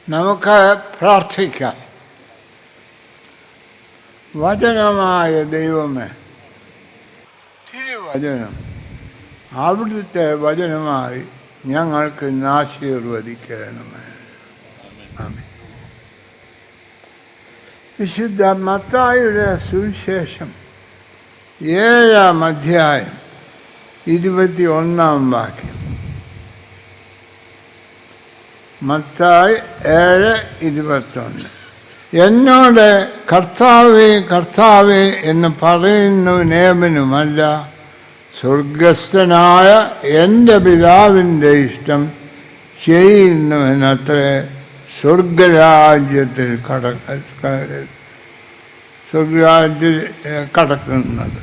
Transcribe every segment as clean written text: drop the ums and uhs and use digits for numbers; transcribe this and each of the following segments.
നമുക്ക് പ്രാർത്ഥിക്കാം. വചനമായ ദൈവമേ, തിരുവചനം അവിടുത്തെ വചനമായി ഞങ്ങൾക്ക് ആശീർവദിക്കണമേ. ആമേൻ. വിശുദ്ധ മത്തായിയുടെ സുവിശേഷം 7-ാം അധ്യായം 21-ാം വാക്യം. മത്തായി 7:21. എന്നോട് കർത്താവേ കർത്താവേ എന്ന് പറയുന്നവനേവനുമല്ല, സ്വർഗസ്ഥനായ എൻ്റെ പിതാവിൻ്റെ ഇഷ്ടം ചെയ്യുന്നവനത്രേ സ്വർഗരാജ്യത്തിൽ കടക്കുന്നത്.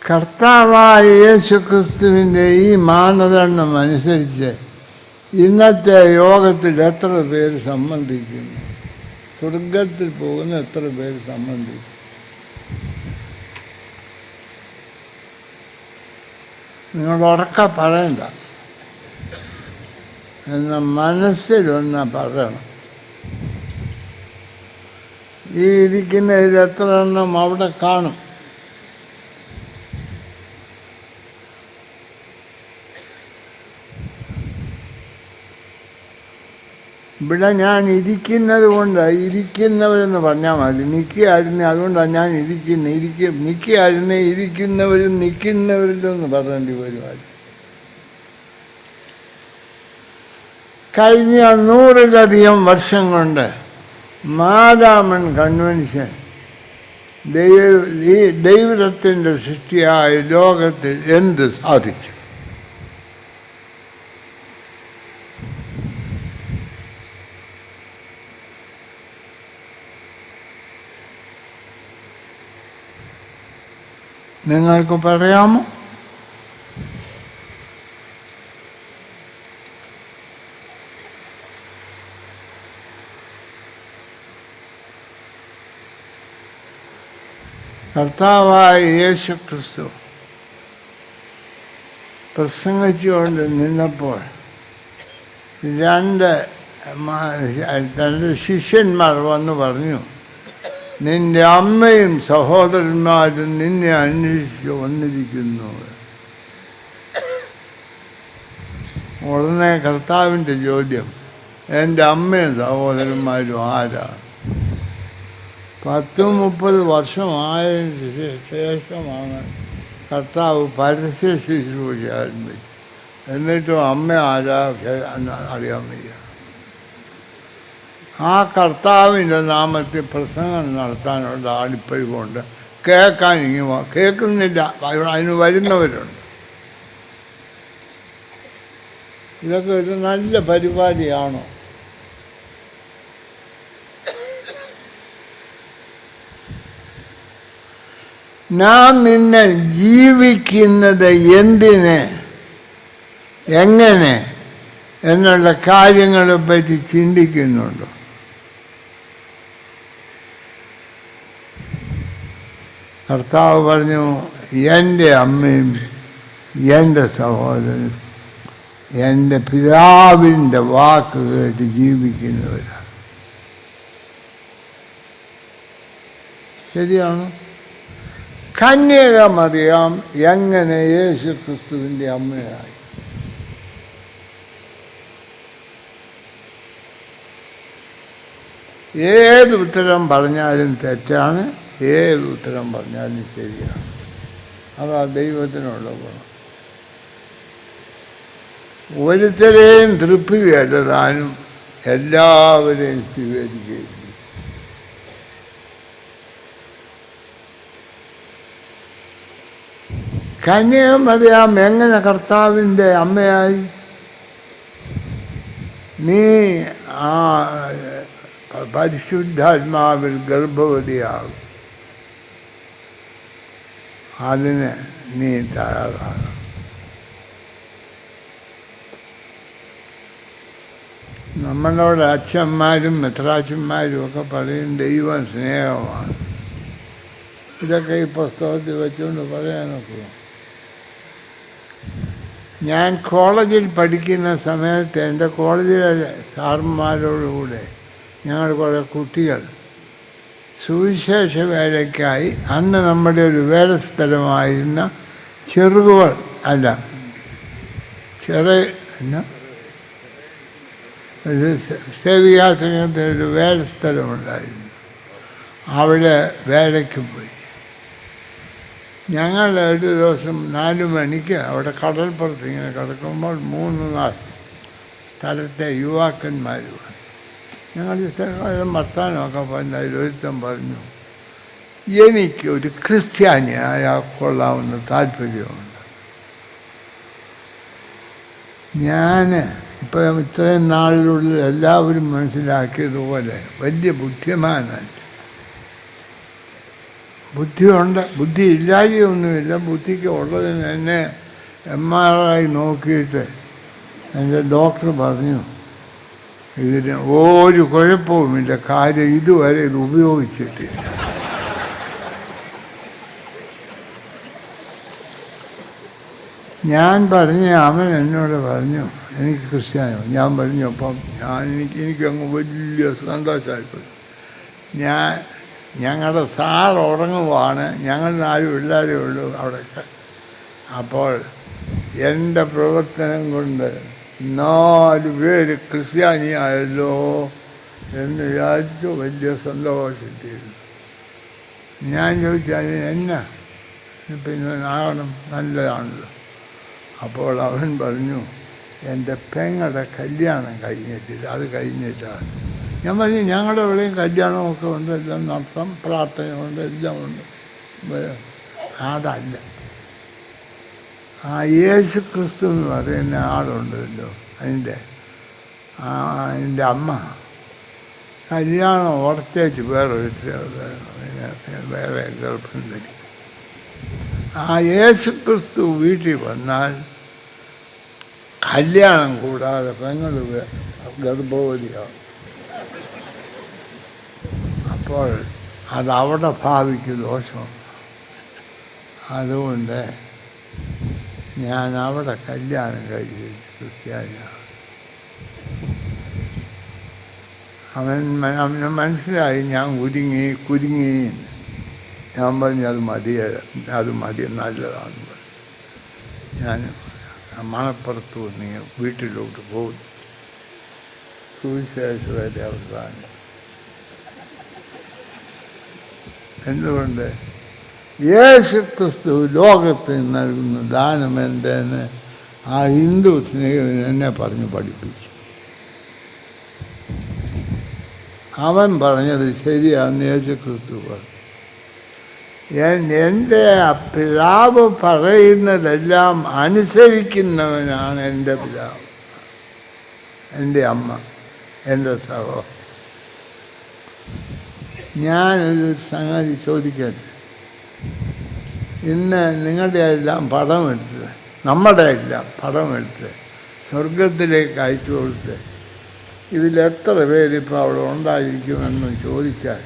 കർത്താവായ യേശു ക്രിസ്തുവിൻ്റെ ഈ മാനദണ്ഡം അനുസരിച്ച് ഇന്നത്തെ യോഗത്തിൽ എത്ര പേര് സംബന്ധിക്കുന്നു? സ്വർഗത്തിൽ പോകുന്ന എത്ര പേര് സംബന്ധിക്കും? നിങ്ങൾ ഉറക്കെ പറയണ്ട, എന്ന മനസ്സിലൊന്ന് പറയണം. ഈ ഇരിക്കുന്നതിൽ എത്ര എണ്ണം അവിടെ കാണും? ഇവിടെ ഞാൻ ഇരിക്കുന്നത് കൊണ്ട് ഇരിക്കുന്നവരെന്ന് പറഞ്ഞാൽ മതി. നിൽക്കുകയായിരുന്നേ അതുകൊണ്ടാണ് ഞാൻ നിൽക്കുകയായിരുന്നേ ഇരിക്കുന്നവരും നിൽക്കുന്നവരിലെന്ന് പറയേണ്ടി വരുമായിരുന്നു. കഴിഞ്ഞ 100-ലധികം വർഷം കൊണ്ട് മാതാമൻ കൺവെൻഷൻ ദൈവത്തിൻ്റെ സൃഷ്ടിയായ ലോകത്തിൽ എന്ത് സാധിച്ചു? നിങ്ങൾക്ക് പറയാമോ? കർത്താവായ യേശു ക്രിസ്തു പ്രസംഗിച്ചുകൊണ്ട് നിന്നപ്പോൾ രണ്ട് ശിഷ്യന്മാർ വന്ന് പറഞ്ഞു, നിന്റെ അമ്മയും സഹോദരന്മാരും നിന്നെ അന്വേഷിച്ച് വന്നിരിക്കുന്നു. ഉടനെ കർത്താവിൻ്റെ ചോദ്യം, എൻ്റെ അമ്മയും സഹോദരന്മാരും ആരാണ്? 10-30 വർഷമായതിന് ശേഷമാണ് കർത്താവ് പരസ്യ ശുശ്രൂഷ ആരംഭിച്ചത്. എന്നിട്ടും അമ്മ ആരാ അറിയാൻ വയ്യ. ആ കർത്താവിൻ്റെ നാമത്തിൽ പ്രസംഗം നടത്താനുള്ള ആളിപ്പഴിവുണ്ട്. കേൾക്കാൻ കേൾക്കുന്നില്ല, അതിന് വരുന്നവരുണ്ട്. ഇതൊക്കെ ഒരു നല്ല പരിപാടിയാണോ? നാം നിന്നെ ജീവിക്കുന്നത് എന്തിന്, എങ്ങനെ എന്നുള്ള കാര്യങ്ങളെ പറ്റി ചിന്തിക്കുന്നുണ്ടോ? കർത്താവ് പറഞ്ഞു, എൻ്റെ അമ്മയും എൻ്റെ സഹോദരനും എൻ്റെ പിതാവിൻ്റെ വാക്ക് കേട്ട് ജീവിക്കുന്നവരാണ്. ശരിയാണോ? കന്യക മറിയാം എങ്ങനെ യേശു ക്രിസ്തുവിൻ്റെ അമ്മയായി? ഏത് ഉത്തരം പറഞ്ഞാലും തെറ്റാണ്, ഏത് ഉത്തരം പറഞ്ഞാലും ശരിയാണ്. അതാ ദൈവത്തിനുള്ള ഗുണം. ഒരുത്തരെയും തൃപ്തി കേട്ടതാനും എല്ലാവരെയും സ്വീകരിക്കുകയും. കന്യാമറിയാം എങ്ങനെ കർത്താവിൻ്റെ അമ്മയായി? നീ ആ പരിശുദ്ധാത്മാവിൽ ഗർഭവതിയാകും. അതിന് നീ തയ്യാറാകണം. നമ്മളോട് അച്ഛന്മാരും മെത്രാച്ചന്മാരും ഒക്കെ പറയും ദൈവം സ്നേഹമാണ്. ഇതൊക്കെ ഈ പുസ്തകത്തിൽ വെച്ചുകൊണ്ട് പറയാനൊക്കെ. ഞാൻ കോളേജിൽ പഠിക്കുന്ന സമയത്ത് എൻ്റെ കോളേജിലെ സാറന്മാരോടുകൂടെ ഞങ്ങൾ കുറേ കുട്ടികൾ സുവിശേഷ വേലയ്ക്കായി, അന്ന് നമ്മുടെ ഒരു വേലസ്ഥലമായിരുന്ന ചെറുകുവൾ അല്ല ഒരു സേവികാസംഘത്തിൻ്റെ ഒരു വേലസ്ഥലമുണ്ടായിരുന്നു. അവിടെ വേലയ്ക്ക് പോയി. ഞങ്ങൾ ഒരു ദിവസം 4 മണിക്ക് അവിടെ കടൽപ്പുറത്ത് ഇങ്ങനെ കിടക്കുമ്പോൾ 3-4 സ്ഥലത്തെ യുവാക്കന്മാർ വന്നു. ഞങ്ങൾ വർത്താനമൊക്കെ പറഞ്ഞ അതിലൊരുത്തം പറഞ്ഞു, എനിക്കൊരു ക്രിസ്ത്യാനിയായാൽ കൊള്ളാവുന്ന താല്പര്യമുണ്ട്. ഞാൻ ഇപ്പം ഇത്രയും നാളിനുള്ളിൽ എല്ലാവരും മനസ്സിലാക്കിയതുപോലെ വലിയ ബുദ്ധിമാനല്ല. ബുദ്ധിയുണ്ട്, ബുദ്ധി ഇല്ലാതെയൊന്നുമില്ല. ബുദ്ധിക്ക് ഉള്ളതിന് എന്നെ MRI നോക്കിയിട്ട് എൻ്റെ ഡോക്ടർ പറഞ്ഞു, ഇതിന് ഒരു കുഴപ്പവുമില്ല, കാര്യം ഇതുവരെ ഇത് ഉപയോഗിച്ചിട്ടില്ല. ഞാൻ പറഞ്ഞ അവൻ എന്നോട് പറഞ്ഞു, എനിക്ക് ക്രിസ്ത്യാനോ? ഞാൻ പറഞ്ഞു, അപ്പം എനിക്കങ്ങ് വലിയ സന്തോഷമായിപ്പോയി. ഞങ്ങളുടെ സാർ ഉറങ്ങുവാണ്, ഞങ്ങൾ 4 പിള്ളേരേ ഉള്ളൂ അവിടെയൊക്കെ. അപ്പോൾ എൻ്റെ പ്രവർത്തനം കൊണ്ട് 4 പേര് ക്രിസ്ത്യാനിയായല്ലോ എന്ന് വിചാരിച്ചു വലിയ സന്തോഷിച്ചിരുന്നു. ഞാൻ ചോദിച്ചു, അതിന് എന്നാ പിന്നെ ആകണം, നല്ലതാണല്ലോ. അപ്പോൾ അവൻ പറഞ്ഞു, എൻ്റെ പെങ്ങളുടെ കല്യാണം കഴിഞ്ഞിട്ടില്ല, അത് കഴിഞ്ഞിട്ടാണ്. ഞാൻ പറഞ്ഞു, ഞങ്ങളുടെ ഇവിടെയും കല്യാണമൊക്കെ ഉണ്ട്, എല്ലാം നടത്താം, പ്രാർത്ഥനയുണ്ട്, എല്ലാം ഉണ്ട്. അതല്ല, ആ യേശു ക്രിസ്തു എന്ന് പറയുന്ന ആളുണ്ടല്ലോ, അതിൻ്റെ അമ്മ കല്യാണം ഓർത്തേച്ച് വേറെ ഗർഭം ധരിക്കും. ആ യേശു ക്രിസ്തു വീട്ടിൽ വന്നാൽ കല്യാണം കൂടാതെ പെങ്ങൾ ഗർഭവതിയാവും. അപ്പോൾ അതവിടെ ഭാവിക്ക് ദോഷമാണ്. അതുകൊണ്ട് ഞാൻ അവിടെ കല്യാണം കഴിച്ചിട്ട് ക്രിസ്ത്യാനിയാണ്. അവന് മനസ്സിലായി ഞാൻ കുരുങ്ങി. ഞാൻ പറഞ്ഞു അത് മതി, നല്ലതാണെന്ന് പറഞ്ഞു. ഞാൻ മണപ്പുറത്ത് വന്ന് വീട്ടിലോട്ട് പോകും. സുവിശേഷ വരെ അവസാനം. എന്തുകൊണ്ട്? യേശു ക്രിസ്തു ലോകത്തിന് നൽകുന്ന ദാനം എന്തെന്ന് ആ ഹിന്ദു സ്നേഹിതൻ എന്നെ പറഞ്ഞ് പഠിപ്പിച്ചു. അവൻ പറഞ്ഞത് ശരിയാണെന്ന് യേശു ക്രിസ്തു പറഞ്ഞു. എൻ്റെ പിതാവ് പറയുന്നതെല്ലാം അനുസരിക്കുന്നവനാണ് എൻ്റെ പിതാവ്, എൻ്റെ അമ്മ, എൻ്റെ സഹോദരൻ. ഞാനൊരു സംഗതി ചോദിക്കട്ടെ. ഇന്ന് നിങ്ങളുടെ എല്ലാം പടമെടുത്ത്, നമ്മുടെ എല്ലാം പടമെടുത്ത് സ്വർഗത്തിലേക്ക് അയച്ചു കൊടുത്ത് ഇതിലെത്ര പേരിപ്പോൾ അവിടെ ഉണ്ടായിരിക്കുമെന്ന് ചോദിച്ചാൽ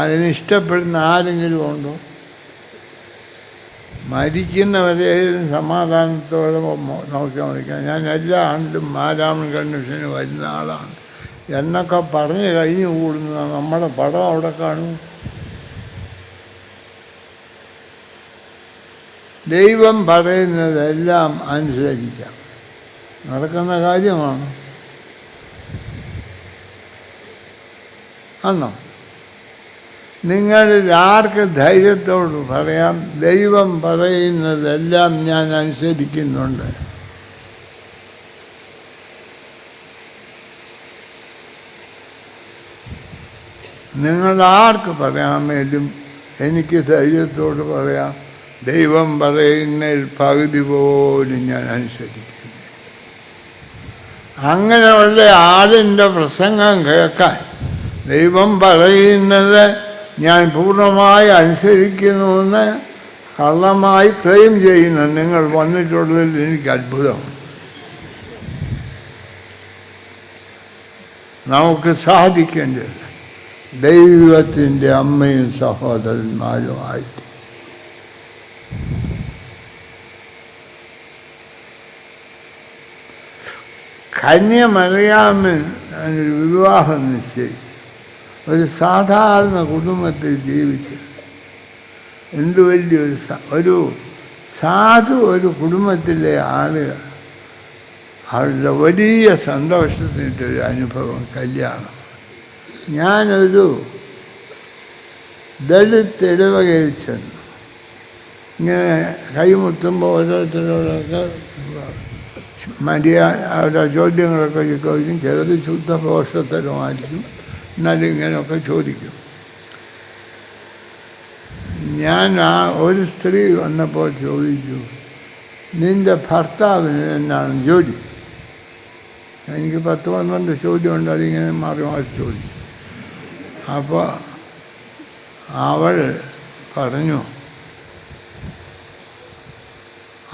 അതിനിഷ്ടപ്പെടുന്ന ആരെങ്കിലും ഉണ്ടോ? മരിക്കുന്നവരെയും സമാധാനത്തോടെ നോക്കാൻ വയ്ക്കാം. ഞാൻ എല്ലാ ആണ്ടിലും മാരാമൺ കൺവെൻഷന് വരുന്ന ആളാണ് എന്നൊക്കെ പറഞ്ഞ് കഴിഞ്ഞു കൂടുന്ന നമ്മുടെ പടം അവിടെ കാണും. ദൈവം പറയുന്നതെല്ലാം അനുസരിക്കാം, നടക്കുന്ന കാര്യമാണ്. അന്നോ നിങ്ങളിൽ ആർക്ക് ധൈര്യത്തോട് പറയാം ദൈവം പറയുന്നതെല്ലാം ഞാൻ അനുസരിക്കുന്നുണ്ട്? നിങ്ങൾ ആർക്ക് പറയാമേലും എനിക്ക് ധൈര്യത്തോട് പറയാം ദൈവം പറയുന്നതിൽ പകുതി പോലും ഞാൻ അനുസരിക്കുന്നു. അങ്ങനെയുള്ള ആളിൻ്റെ പ്രസംഗം കേൾക്കാൻ ദൈവം പറയുന്നത് ഞാൻ പൂർണ്ണമായി അനുസരിക്കുന്നുവെന്ന് കള്ളമായി ക്ലെയിം ചെയ്യുന്ന നിങ്ങൾ വന്നിട്ടുള്ളതിൽ എനിക്ക് അത്ഭുതമാണ്. നമുക്ക് സാധിക്കേണ്ടത് ദൈവത്തിൻ്റെ അമ്മയും സഹോദരന്മാരും ആയിട്ട് കന്യമറിയാമൻ ഒരു വിവാഹം നിശ്ചയിച്ചു. ഒരു സാധാരണ കുടുംബത്തിൽ ജീവിച്ച് എന്ത് വലിയൊരു ഒരു കുടുംബത്തിലെ ആളുകൾ അവരുടെ വലിയ സന്തോഷത്തിൻ്റെയൊരു അനുഭവം കല്യാണം. ഞാനൊരു ദളിത് ഇടവകയിൽ ചെന്നു. ഇങ്ങനെ കൈമുത്തുമ്പോൾ ഓരോരുത്തരോടൊക്കെ അവരുടെ ചോദ്യങ്ങളൊക്കെ ചോദിക്കും. ചിലത് ശുദ്ധപോഷത്തരമായിരിക്കും, എന്നാലും ഇങ്ങനെയൊക്കെ ചോദിക്കും. ഞാൻ ഒരു സ്ത്രീ വന്നപ്പോൾ ചോദിച്ചു, നിൻ്റെ ഭർത്താവിന് എന്നാണ് ജോലി? എനിക്ക് 10-12 ചോദ്യമുണ്ട്, അതിങ്ങനെ മാറി മാറി ചോദിക്കും. അപ്പോൾ അവൾ പറഞ്ഞു,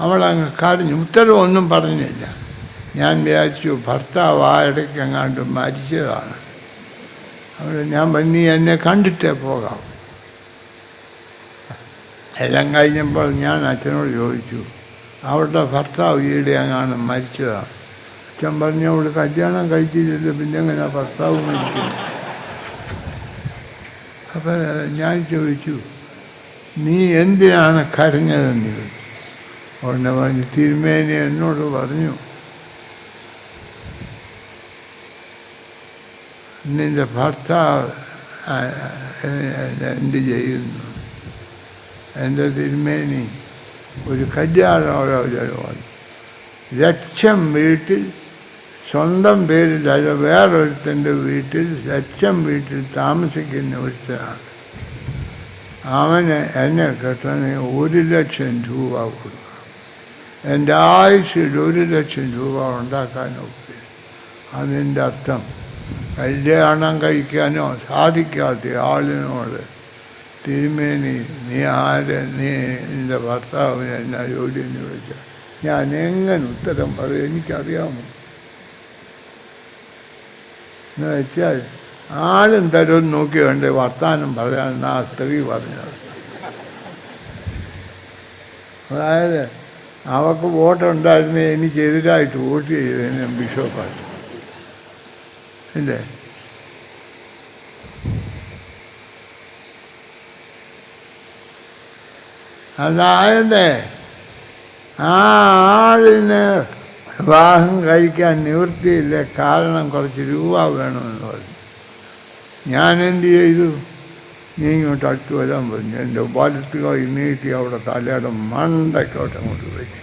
അവളങ്ങ് കരഞ്ഞു. ഉത്തരവൊന്നും പറഞ്ഞില്ല. ഞാൻ വിചാരിച്ചു ഭർത്താവ് ആ ഇടയ്ക്ക് എങ്ങാണ്ട് മരിച്ചതാണ്. ഞാൻ നീ എന്നെ കണ്ടിട്ടേ പോകാം. എല്ലാം കഴിഞ്ഞപ്പോൾ ഞാൻ അച്ഛനോട് ചോദിച്ചു, അവളുടെ ഭർത്താവ് ഈയിടെ അങ്ങാണ് മരിച്ചതാണ്. അച്ഛൻ പറഞ്ഞു, അവൾ കല്യാണം കഴിച്ചില്ലല്ലോ, പിന്നെ എങ്ങനെ ഭർത്താവ് മരിക്കുന്നു? അപ്പം ഞാൻ ചോദിച്ചു, നീ എന്തിനാണ് കരഞ്ഞതെന്ന് ചോദിച്ചു. ഉടനെ പറഞ്ഞു, തിരുമേനി എന്നോട് പറഞ്ഞു നിൻ്റെ ഭർത്താവ് എന്ത് ചെയ്യുന്നു? എൻ്റെ തിരുമേനി ഒരു കല്യാണോലോചന വന്നു. 1,00,000 വീട്ടിൽ സ്വന്തം പേരിലല്ല വേറൊരുത്തൻ്റെ വീട്ടിൽ 1,00,000 വീട്ടിൽ താമസിക്കുന്ന ഒരുത്തനാണ്. അവന് എന്നെ കെട്ടണമെങ്കിൽ 1,00,000 രൂപ കൊടുക്കണം. എൻ്റെ ആയുസ്സിൽ 1,00,000 രൂപ ഉണ്ടാക്കാൻ നോക്കി. അതിൻ്റെ അർത്ഥം കല്യാണം കഴിക്കാനോ സാധിക്കാത്ത ആളിനോട് തിരുമേനി നീ നിൻ്റെ ഭർത്താവിന് എന്നാ ജോലി എന്ന് ചോദിച്ചാൽ ഞാൻ എങ്ങനെ ഉത്തരം പറയും? എനിക്കറിയാമോ എന്ന് വെച്ചാൽ ആളും തരും നോക്കി വേണ്ടേ വർത്താനം പറയാൻ ആ സ്ത്രീ പറഞ്ഞത്. അതായത് അവൾക്ക് വോട്ടുണ്ടായിരുന്നേ എനിക്കെതിരായിട്ട് വോട്ട് ചെയ്തതിന് ബിഷപ്പായിട്ട് ഇല്ലേ? അതായത് ആ ആളിന് വിവാഹം കഴിക്കാൻ നിവൃത്തിയില്ല, കാരണം കുറച്ച് രൂപ വേണമെന്ന് പറഞ്ഞു. ഞാൻ എന്ത് ചെയ്തു? നീ ഇങ്ങോട്ട് അടുത്ത് വരാൻ പറഞ്ഞു. എൻ്റെ വലത്ത് കൈ നീട്ടി അവിടെ തലയുടെ മണ്ടയ്ക്കോട്ട് അങ്ങോട്ട് വെച്ചു.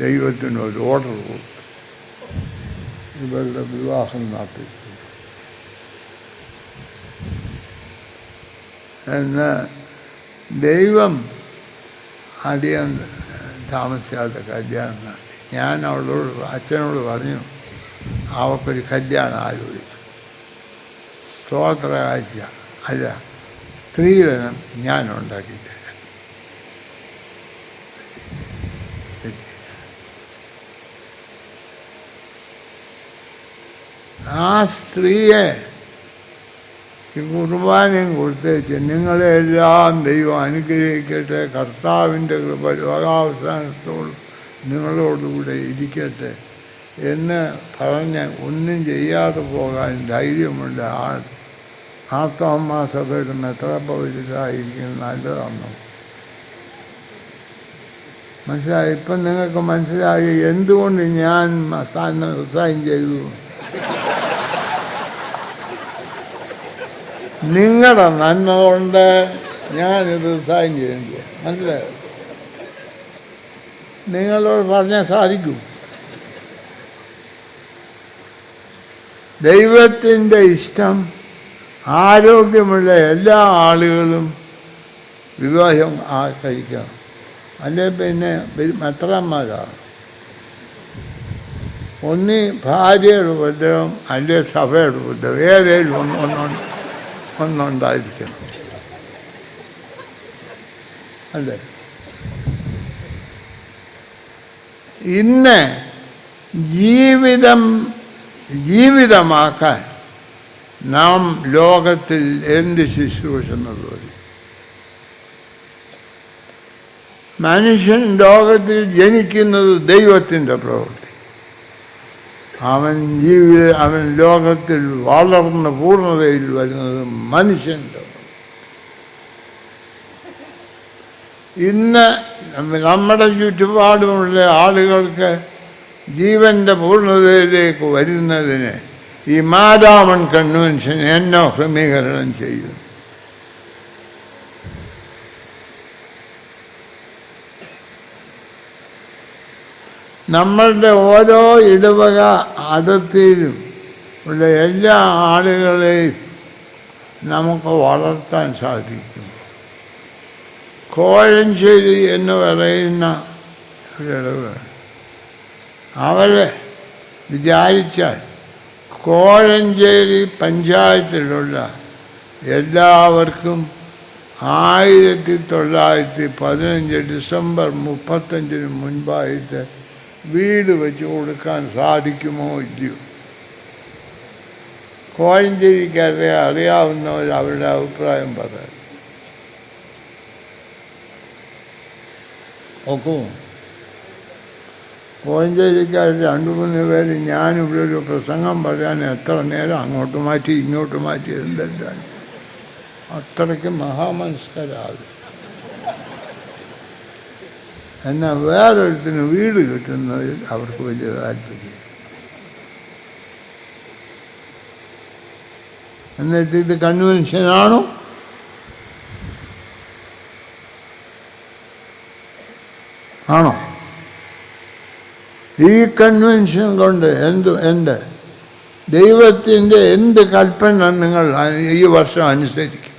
ദൈവത്തിന് ഒരു ഓർഡർ കൊടുത്തു, ഇവരുടെ വിവാഹം നടത്തി. എന്ന് ദൈവം അധികം താമസിക്കാത്ത കല്യാണം നടത്തി. ഞാൻ അവളോട് അച്ഛനോട് പറഞ്ഞു, അവൾക്കൊരു കല്യാണം ആലോചിച്ചു. സ്തോത്ര കാഴ്ച അല്ല, സ്ത്രീധനം ഞാൻ ഉണ്ടാക്കിത്തരാം. ആ സ്ത്രീയെ ഈ കുർബാനയും കൊടുത്തേച്ച് നിങ്ങളെല്ലാം ദൈവം അനുഗ്രഹിക്കട്ടെ, കർത്താവിൻ്റെ കൃപ ലോകാവസാനത്തോളം നിങ്ങളോടുകൂടെ ഇരിക്കട്ടെ എന്ന് പറഞ്ഞ് ഒന്നും ചെയ്യാതെ പോകാൻ ധൈര്യമുള്ള ആൾ ആർത്തമ്മ സഭയുടെ മെത്രാപ്പൊലീത്തായിരിക്കും നല്ലതാണോ? മനസ്സിലായി? ഇപ്പം നിങ്ങൾക്ക് മനസ്സിലായി എന്തുകൊണ്ട് ഞാൻ സ്ഥാനം റിസൈൻ ചെയ്തു. നിങ്ങളുടെ നന്മ കൊണ്ട് ഞാനിത് റിസൈൻ ചെയ്യേണ്ടി. മനസ്സിലായോ? നിങ്ങളോട് പറഞ്ഞാൽ സാധിക്കും. ദൈവത്തിൻ്റെ ഇഷ്ടം ആരോഗ്യമുള്ള എല്ലാ ആളുകളും വിവാഹം കഴിക്കണം. അല്ലെ പിന്നെ മെത്രാന്മാരാണ്. ഒന്നി ഭാര്യയുടെ ഉപദ്രവം അല്ലെ സഭയുടെ ഉപദ്രവം, ഏതേലും ഒന്നുണ്ടായിരിക്കണം. അല്ലേ? ഇന്ന് ജീവിതമാക്കാൻ നാം ലോകത്തിൽ എന്ത് ശുശ്രൂഷ നിർവഹിക്കും? മനുഷ്യൻ ലോകത്തിൽ ജനിക്കുന്നത് ദൈവത്തിൻ്റെ പ്രവൃത്തി. അവൻ ലോകത്തിൽ വളർന്ന് പൂർണ്ണതയിൽ വരുന്നത് മനുഷ്യൻ്റെ. ഇന്ന് നമ്മുടെ ചുറ്റുപാടുമുള്ള ആളുകൾക്ക് ജീവൻ്റെ പൂർണ്ണതയിലേക്ക് വരുന്നതിന് ഈ മാരാമൺ കൺവെൻഷൻ എന്നോ ക്രമീകരണം ചെയ്യുന്നു. നമ്മളുടെ ഓരോ ഇടവക അതിർത്തിയിലും ഉള്ള എല്ലാ ആളുകളെയും നമുക്ക് വളർത്താൻ സാധിക്കും. കോഴഞ്ചേരി എന്ന് പറയുന്ന ഒരിടവ്, അവരെ വിചാരിച്ചാൽ കോഴഞ്ചേരി പഞ്ചായത്തിലുള്ള എല്ലാവർക്കും 1915 ഡിസംബർ 35 മുൻപായിട്ട് വീട് വെച്ച് കൊടുക്കാൻ സാധിക്കുമോ ഇല്ലയോ? കോഴഞ്ചേരിക്കാരെ അറിയാവുന്നവർ അവരുടെ അഭിപ്രായം പറയാം. നോക്കൂ, കോഴഞ്ചേരിക്കാർ 2-3 പേര് ഞാനിവിടെ ഒരു പ്രസംഗം പറയാൻ എത്ര നേരം അങ്ങോട്ട് മാറ്റി ഇങ്ങോട്ട് മാറ്റി എന്തെല്ലാം അത്രയ്ക്ക് മഹാമനസ്കരാകും. എന്നാൽ വേറൊരുത്തിന് വീട് കിട്ടുന്നതിൽ അവർക്ക് വലിയ താല്പര്യം. എന്നിട്ട് ഇത് കൺവെൻഷനാണോ? ആണോ? ഈ കൺവെൻഷൻ കൊണ്ട് എന്ത് ദൈവത്തിൻ്റെ എന്ത് കൽപ്പന നിങ്ങൾ ഈ വർഷം അനുസരിക്കും?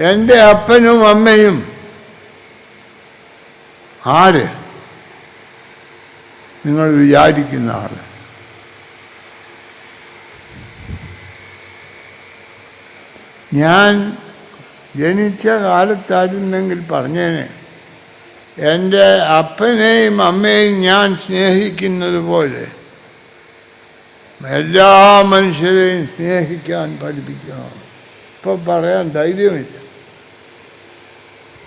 എൻ്റെ അപ്പനും അമ്മയും ആര്? നിങ്ങൾ വിചാരിക്കുന്ന ആൾ. ഞാൻ ജനിച്ച കാലത്തായിരുന്നെങ്കിൽ പറഞ്ഞേനെ എൻ്റെ അപ്പനെയും അമ്മയെയും ഞാൻ സ്നേഹിക്കുന്നത് പോലെ എല്ലാ മനുഷ്യരെയും സ്നേഹിക്കാൻ പഠിപ്പിക്കണം. ഇപ്പം പറയാൻ ധൈര്യമില്ല.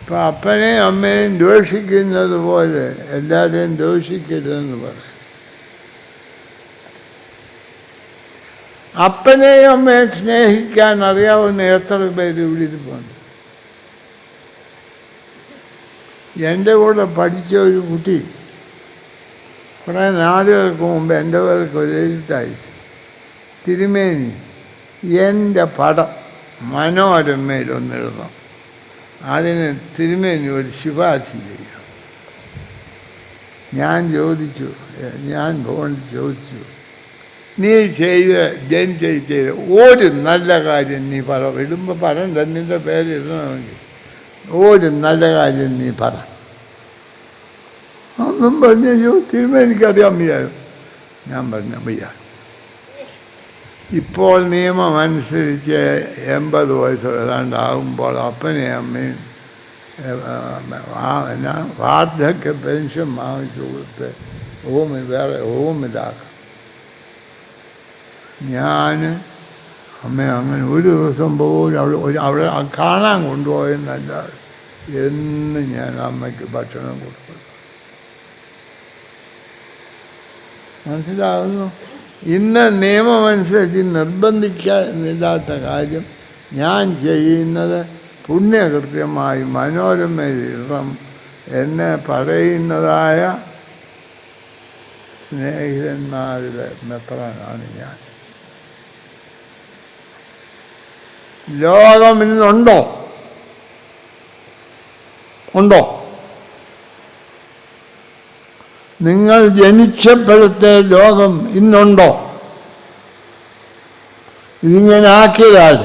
ഇപ്പം അപ്പനെയും അമ്മയെയും ദ്വേഷിക്കുന്നത് പോലെ എല്ലാവരെയും ദ്വേഷിക്കരുതെന്ന് പറയും. അപ്പനെയും അമ്മയെ സ്നേഹിക്കാൻ അറിയാവുന്ന എത്ര പേര് ഇവിടെ ഇരിപ്പുണ്ട്? എൻ്റെ കൂടെ പഠിച്ച ഒരു കുട്ടി കുറേ നാളുകൾക്ക് മുമ്പ് എൻ്റെ പേർക്ക് ഒരു എഴുത്തയച്ചു. തിരുമേനി, എൻ്റെ പടം മനോരമയിലൊന്നിടണം, അതിന് തിരുമേനി ഒരു ശുപാർശ ചെയ്യണം. ഞാൻ ഫോണിൽ ചോദിച്ചു, നീ ജനിച്ച് ഒരു നല്ല കാര്യം നീ പറ. ഇടുമ്പോൾ പറയണ്ട, നിൻ്റെ പേര് ഇടണമെങ്കിൽ ഒരു നല്ല കാര്യം നീ പറ. ഒന്നും പറഞ്ഞു, തിരുമേനിക്കറിയാൻ വയ്യായോ? ഞാൻ പറഞ്ഞു, വയ്യ. ഇപ്പോൾ നിയമം അനുസരിച്ച് 80 വയസ്സ് ഏതാണ്ടാകുമ്പോൾ അപ്പനെയും അമ്മയും വാർദ്ധക്യ പെൻഷൻ വാങ്ങിച്ചു കൊടുത്ത് ഹോമിലാക്കാം. ഞാൻ അമ്മ അങ്ങനെ ഒരു ദിവസം പോലും അവിടെ കാണാൻ കൊണ്ടുപോയെന്നല്ലാതെ എന്നും ഞാൻ അമ്മയ്ക്ക് ഭക്ഷണം കൊടുക്കുന്നു. മനസ്സിലാകുന്നു? ഇന്ന് നിയമമനുസരിച്ച് നിർബന്ധിക്കാനില്ലാത്ത കാര്യം ഞാൻ ചെയ്യുന്നത് പുണ്യകൃത്യമായി മനോരമയിലിടണം എന്ന് പറയുന്നതായ സ്നേഹിതന്മാരുടെ മെത്രാനാണ് ഞാൻ. ലോകം ഇന്നുണ്ടോ? ഉണ്ടോ? നിങ്ങൾ ജനിച്ചപ്പോഴത്തെ ലോകം ഇന്നുണ്ടോ? ഇതിങ്ങനെ ആക്കിയതാൽ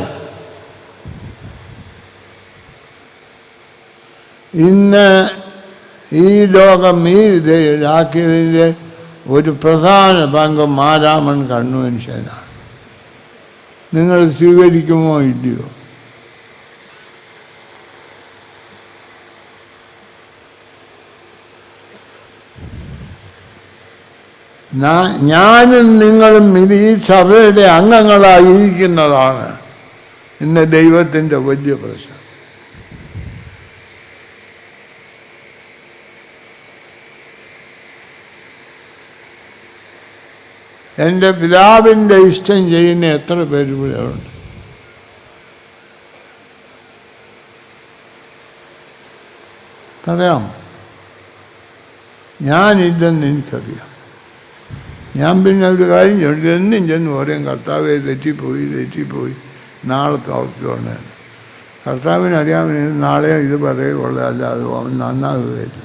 ഇന്ന് ഈ ലോകം ഈ ഇതിലാക്കിയതിൻ്റെ ഒരു പ്രധാന പങ്ക് മാരാമൺ കൺവെൻഷനാണ്. നിങ്ങൾ സ്വീകരിക്കുമോ ഇല്ലയോ? ഞാനും നിങ്ങളും ഇത് ഈ സഭയുടെ അംഗങ്ങളായിരിക്കുന്നതാണ് ഇന്ന് ദൈവത്തിൻ്റെ വലിയ പ്രശ്നം. എൻ്റെ പിതാവിൻ്റെ ഇഷ്ടം ചെയ്യുന്ന എത്ര പേര് ഇവിടെ ഉണ്ട്? പറയാം. ഞാനില്ലെന്ന് എനിക്കറിയാം. ഞാൻ പിന്നെ ഒരു കാര്യം ചോദിച്ചു, എന്നും ചെന്ന് പറയും, കർത്താവെ തെറ്റിപ്പോയി, നാളെ തോർക്കുവാണ്. കർത്താവിനറിയാമെന്ന് നാളെ ഇത് പറയുകയുള്ളൂ, അല്ലാതെ നന്നാകുകയില്ല.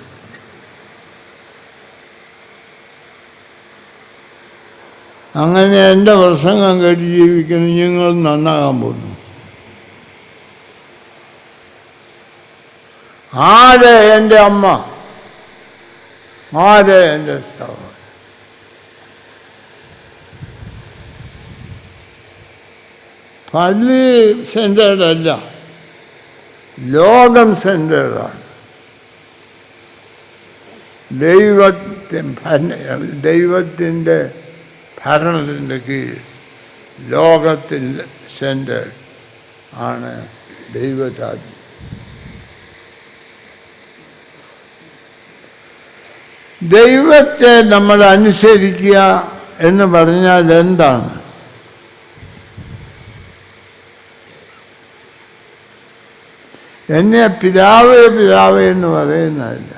അങ്ങനെ എൻ്റെ പ്രസംഗം കേട്ട് ജീവിക്കുന്ന നിങ്ങൾ നന്നാകാൻ പോകുന്നു. ആരെ എൻ്റെ അമ്മ, ആരെ എൻ്റെ സഹോദരൻ? പള്ളി സെൻറ്റേഡല്ല, ലോകം സെൻറ്റേഡാണ്. ദൈവത്തിൻ്റെ ഭരണത്തിൻ്റെ കീഴിൽ ലോകത്തിൽ സെൻറ്റേഡ് ആണ് ദൈവരാജ്യം. ദൈവത്തെ നമ്മൾ അനുസരിക്കുക എന്ന് പറഞ്ഞാൽ എന്താണ്? എന്നെ പിതാവേ എന്ന് പറയുന്നതല്ല.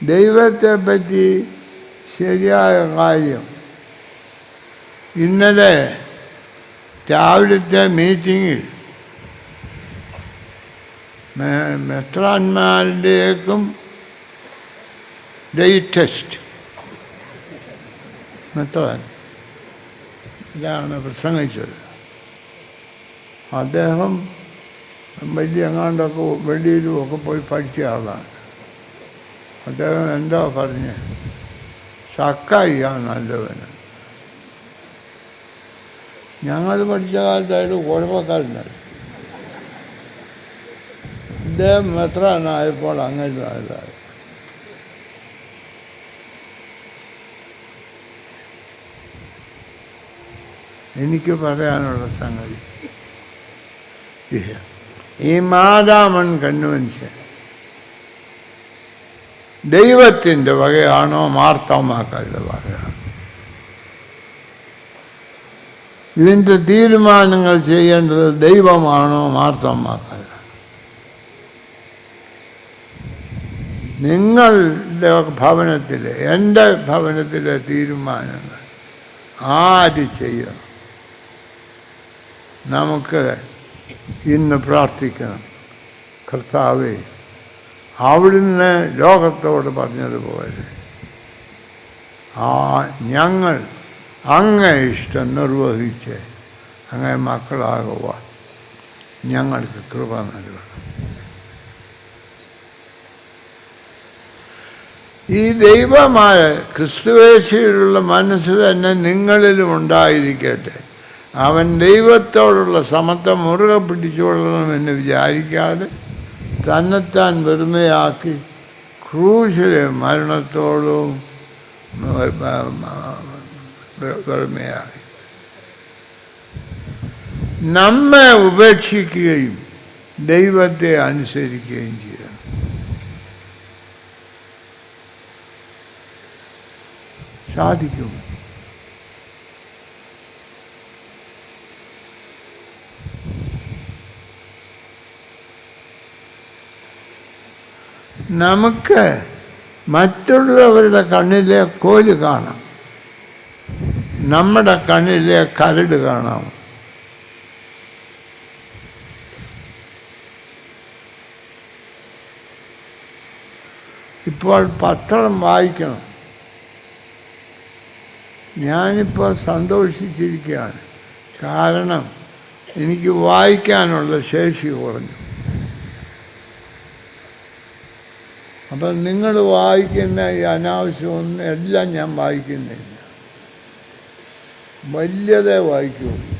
ദൈവത്തെ പറ്റി ശരിയായ കാര്യം ഇന്നലെ രാവിലത്തെ മീറ്റിങ്ങിൽ മെത്രാന്മാരുടേക്കും ലേറ്റസ്റ്റ് മെത്രാൻ ഇതാണ് പ്രസംഗിച്ചത്. അദ്ദേഹം വലിയ എങ്ങാണ്ടൊക്കെ വെളിയിലുമൊക്കെ പോയി പഠിച്ച ആളാണ്. അദ്ദേഹം എന്താ പറഞ്ഞ്, സക്കായിയാണ് നല്ലവന്. ഞങ്ങൾ പഠിച്ച കാലത്തായിട്ട് കുഴപ്പക്കാരനായി. ഇദ്ദേഹം മെത്രാനായപ്പോൾ അങ്ങനെ ഇതായി. എനിക്ക് പറയാനുള്ള സംഗതി ഈ മാരാമൺ കൺവെൻഷൻ ദൈവത്തിൻ്റെ വകയാണോ മാർത്തോമാക്കാരുടെ വകയാണോ? ഇതിൻ്റെ തീരുമാനങ്ങൾ ചെയ്യേണ്ടത് ദൈവമാണോ മാർത്തോമാക്കാരാണോ? നിങ്ങളുടെ ഭവനത്തിലെ, എൻ്റെ ഭവനത്തിലെ തീരുമാനങ്ങൾ ആര് ചെയ്യണം? നമുക്ക് ഇന്ന് പ്രാർത്ഥിക്കണം. കർത്താവേ, അവിടുന്ന് ലോകത്തോട് പറഞ്ഞതുപോലെ ഞങ്ങൾ അങ്ങേ ഇഷ്ടം നിർവഹിച്ച് അങ്ങേ മക്കളാകുവാൻ ഞങ്ങൾക്ക് കൃപ നൽകണം. ഈ ദൈവമായ ക്രിസ്തുവേശുവിലുള്ള മനസ്സ് തന്നെ നിങ്ങളിലും ഉണ്ടായിരിക്കട്ടെ. അവൻ ദൈവത്തോടുള്ള സമത്വം മുറുകെ പിടിച്ചുകൊള്ളണമെന്ന് വിചാരിക്കാതെ തന്നെത്താൻ വെറുമയാക്കി ക്രൂശിലെ മരണത്തോടും വെറുമയായി നമ്മെ ഉപേക്ഷിക്കുകയും ദൈവത്തെ അനുസരിക്കുകയും ചെയ്യണം. സാധിക്കും. നമുക്ക് മറ്റുള്ളവരുടെ കണ്ണിലെ കോല് കാണാം, നമ്മുടെ കണ്ണിലെ കരട് കാണാം. ഇപ്പോൾ പത്രം വായിക്കണം. ഞാനിപ്പോൾ സന്തോഷിച്ചിരിക്കുകയാണ്. കാരണം എനിക്ക് വായിക്കാനുള്ള ശേഷി കുറഞ്ഞു. അപ്പം നിങ്ങൾ വായിക്കുന്ന ഈ അനാവശ്യമൊന്നും എല്ലാം ഞാൻ വായിക്കുന്നില്ല, വലിയതേ വായിക്കുള്ളൂ.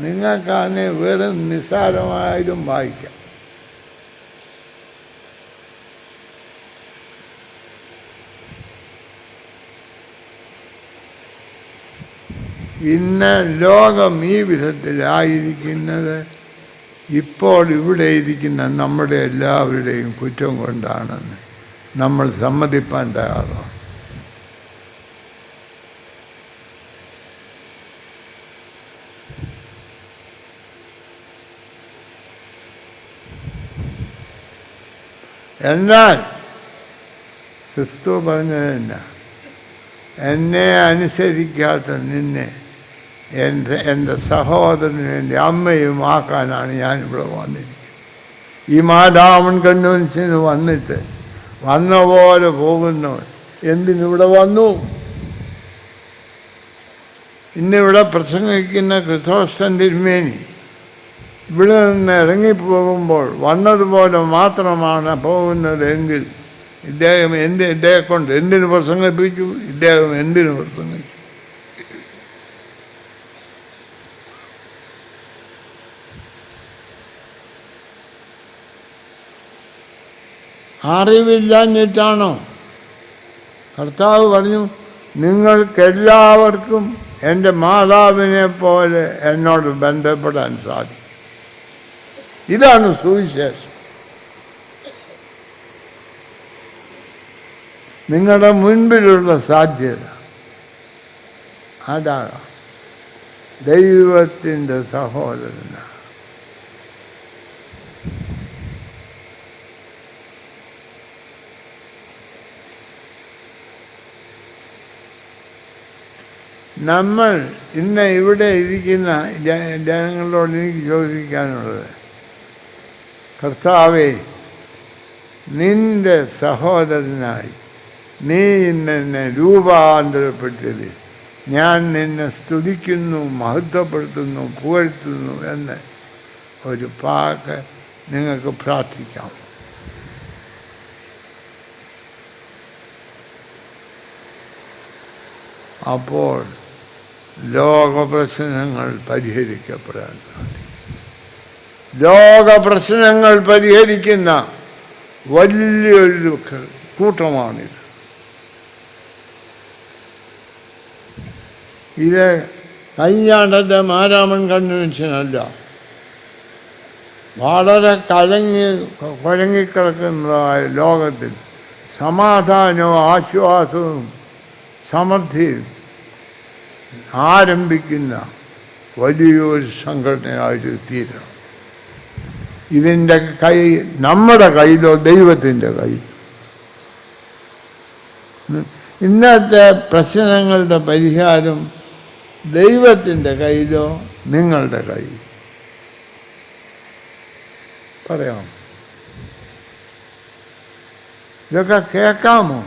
നിങ്ങൾക്കാണ് വെറും നിസ്സാരമായതും വായിക്കാം. ഇന്ന് ലോകം ഈ വിധത്തിലായിരിക്കുന്നത് ഇപ്പോൾ ഇവിടെ ഇരിക്കുന്ന നമ്മുടെ എല്ലാവരുടെയും കുറ്റം കൊണ്ടാണെന്ന് നമ്മൾ സമ്മതിപ്പാൻ തയ്യാറാണ്. എന്നാൽ ക്രിസ്തു പറഞ്ഞതെന്നാ? എന്നെ അനുസരിക്കാത്ത നിന്നെ എൻ്റെ സഹോദരനും എൻ്റെ അമ്മയും ആക്കാനാണ് ഞാനിവിടെ വന്നിരിക്കുന്നത്. ഈ മാരാമൺ കൺവെൻഷന് വന്നിട്ട് വന്ന പോലെ പോകുന്നവൻ എന്തിനിവിടെ വന്നു? ഇന്നിവിടെ പ്രസംഗിക്കുന്ന ക്രിസ്തോസ്റ്റൻ തിരുമേനി ഇവിടെ നിന്ന് ഇറങ്ങിപ്പോകുമ്പോൾ വന്നതുപോലെ മാത്രമാണ് പോകുന്നതെങ്കിൽ ഇദ്ദേഹം കൊണ്ട് എന്തിനു പ്രസംഗിപ്പിച്ചു? ഇദ്ദേഹം എന്തിനു പ്രസംഗിച്ചു? അറിവില്ലാഞ്ഞിട്ടാണോ? കർത്താവ് പറഞ്ഞു, നിങ്ങൾക്കെല്ലാവർക്കും എൻ്റെ മാതാവിനെ പോലെ എന്നോട് ബന്ധപ്പെടാൻ സാധിക്കും. ഇതാണ് സുവിശേഷം. നിങ്ങളുടെ മുൻപിലുള്ള സാധ്യത അതാകാം. ദൈവത്തിൻ്റെ സഹോദരനാണ്. നമ്മൾ ഇന്ന് ഇവിടെ ഇരിക്കുന്ന ജനങ്ങളോട് എനിക്ക് ചോദിക്കാനുള്ളത്, കർത്താവേ, നിൻ്റെ സഹോദരനായി നീ ഇന്നെന്നെ രൂപാന്തരപ്പെടുത്തിയത് ഞാൻ നിന്നെ സ്തുതിക്കുന്നു, മഹത്വപ്പെടുത്തുന്നു, പുകഴ്ത്തുന്നു എന്ന് ഒരു വാക്ക് നിങ്ങൾക്ക് പ്രാർത്ഥിക്കാം. അപ്പോൾ ലോകപ്രശ്നങ്ങൾ പരിഹരിക്കപ്പെടാൻ സാധിക്കും. ലോക പ്രശ്നങ്ങൾ പരിഹരിക്കുന്ന വലിയൊരു കൂട്ടമാണിത്. ഇത് കഴിഞ്ഞാണ്ടത്തെ മാരാമൺ കൺവെൻഷനല്ല, വളരെ കുഴങ്ങിക്കിടക്കുന്നതായ ലോകത്തിൽ സമാധാനവും ആശ്വാസവും സമൃദ്ധിയും ആരംഭിക്കുന്ന വലിയൊരു സംഘടനയായിട്ട് തീരണം. ഇതിൻ്റെ കൈ നമ്മുടെ കയ്യിലോ ദൈവത്തിൻ്റെ കയ്യിൽ. ഇന്നത്തെ പ്രശ്നങ്ങളുടെ പരിഹാരം ദൈവത്തിൻ്റെ കയ്യിലോ നിങ്ങളുടെ കയ്യിൽ. പറയാം, ഇതൊക്കെ കേൾക്കാമോ?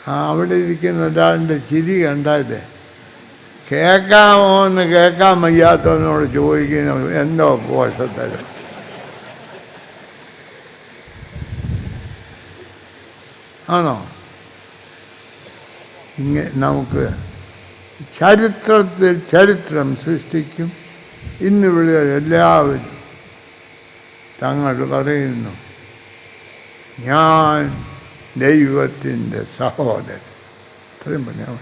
അവിടെ ഇരിക്കുന്ന ഒരാളുടെ ചിരി കണ്ടാലേ കേൾക്കാമോ എന്ന് കേൾക്കാൻ വയ്യാത്തവനോട് ചോദിക്കുന്ന എന്തോ പോഷത്തരം. ആണോ? നമുക്ക് ചരിത്രത്തിൽ ചരിത്രം സൃഷ്ടിക്കും. ഇന്നിവിടെ എല്ലാവരും തങ്ങൾ പറയുന്നു, ഞാൻ ദൈവത്തിൻ്റെ സഹോദരൻ. ഇത്രയും പറഞ്ഞാൽ